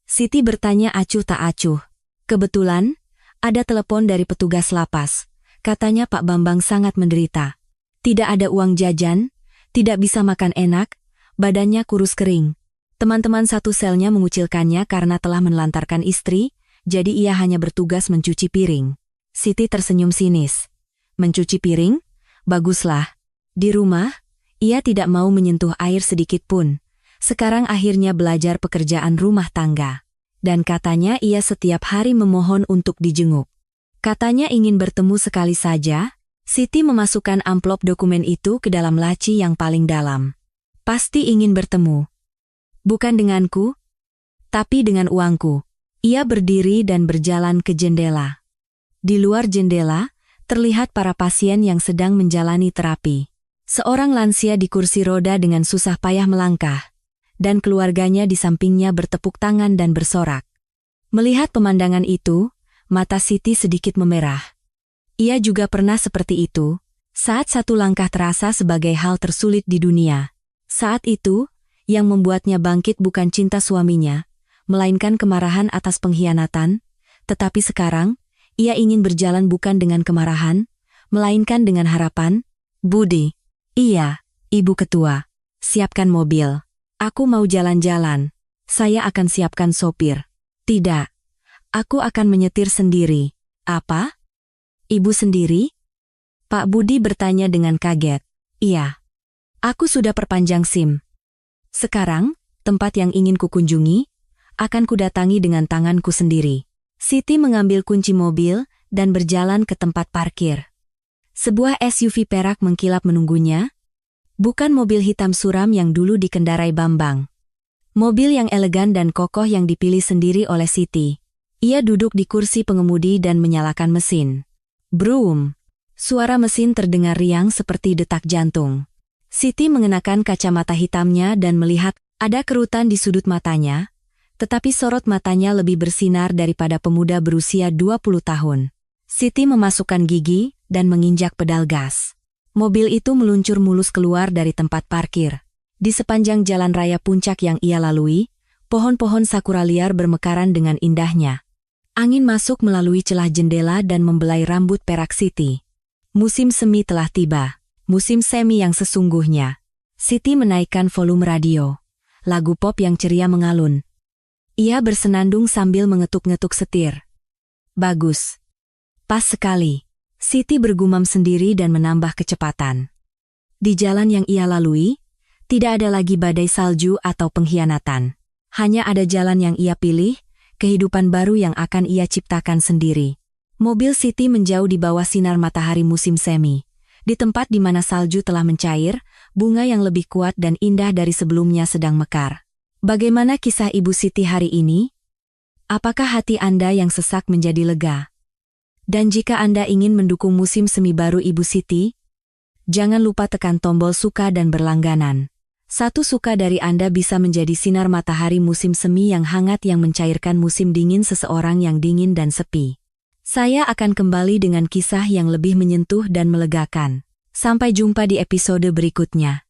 Speaker 1: Siti bertanya acuh tak acuh. Kebetulan, ada telepon dari petugas lapas. Katanya Pak Bambang sangat menderita. Tidak ada uang jajan, tidak bisa makan enak, badannya kurus kering. Teman-teman satu selnya mengucilkannya karena telah menelantarkan istri, jadi ia hanya bertugas mencuci piring. Siti tersenyum sinis. Mencuci piring? Baguslah. Di rumah, ia tidak mau menyentuh air sedikit pun. Sekarang akhirnya belajar pekerjaan rumah tangga. Dan katanya ia setiap hari memohon untuk dijenguk. Katanya ingin bertemu sekali saja. Siti memasukkan amplop dokumen itu ke dalam laci yang paling dalam. Pasti ingin bertemu. Bukan denganku, tapi dengan uangku. Ia berdiri dan berjalan ke jendela. Di luar jendela, terlihat para pasien yang sedang menjalani terapi. Seorang lansia di kursi roda dengan susah payah melangkah, dan keluarganya di sampingnya bertepuk tangan dan bersorak. Melihat pemandangan itu, mata Siti sedikit memerah. Ia juga pernah seperti itu, saat satu langkah terasa sebagai hal tersulit di dunia. Saat itu, yang membuatnya bangkit bukan cinta suaminya, melainkan kemarahan atas pengkhianatan, Tetapi sekarang, ia ingin berjalan bukan dengan kemarahan, melainkan dengan harapan. Budi. Iya, Ibu Ketua. Siapkan mobil. Aku mau jalan-jalan. Saya akan siapkan sopir. Tidak. Aku akan menyetir sendiri. Apa? Ibu sendiri? Pak Budi bertanya dengan kaget. Iya. Aku sudah perpanjang SIM. Sekarang, tempat yang ingin kukunjungi, akan kudatangi dengan tanganku sendiri. Siti mengambil kunci mobil dan berjalan ke tempat parkir. Sebuah SUV perak mengkilap menunggunya. Bukan mobil hitam suram yang dulu dikendarai Bambang. Mobil yang elegan dan kokoh yang dipilih sendiri oleh Siti. Ia duduk di kursi pengemudi dan menyalakan mesin. Brum! Suara mesin terdengar riang seperti detak jantung. Siti mengenakan kacamata hitamnya dan melihat ada kerutan di sudut matanya, tetapi sorot matanya lebih bersinar daripada pemuda berusia 20 tahun. Siti memasukkan gigi dan menginjak pedal gas. Mobil itu meluncur mulus keluar dari tempat parkir. Di sepanjang jalan raya puncak yang ia lalui, pohon-pohon sakura liar bermekaran dengan indahnya. Angin masuk melalui celah jendela dan membelai rambut perak Siti. Musim semi telah tiba. Musim semi yang sesungguhnya. Siti menaikkan volume radio. Lagu pop yang ceria mengalun. Ia bersenandung sambil mengetuk-ngetuk setir. Bagus. Pas sekali. Siti bergumam sendiri dan menambah kecepatan. Di jalan yang ia lalui, tidak ada lagi badai salju atau pengkhianatan. Hanya ada jalan yang ia pilih, kehidupan baru yang akan ia ciptakan sendiri. Mobil Siti menjauh di bawah sinar matahari musim semi. Di tempat di mana salju telah mencair, bunga yang lebih kuat dan indah dari sebelumnya sedang mekar. Bagaimana kisah Ibu Siti hari ini? Apakah hati Anda yang sesak menjadi lega? Dan jika Anda ingin mendukung musim semi baru Ibu Siti, jangan lupa tekan tombol suka dan berlangganan. Satu suka dari Anda bisa menjadi sinar matahari musim semi yang hangat yang mencairkan musim dingin seseorang yang dingin dan sepi. Saya akan kembali dengan kisah yang lebih menyentuh dan melegakan. Sampai jumpa di episode berikutnya.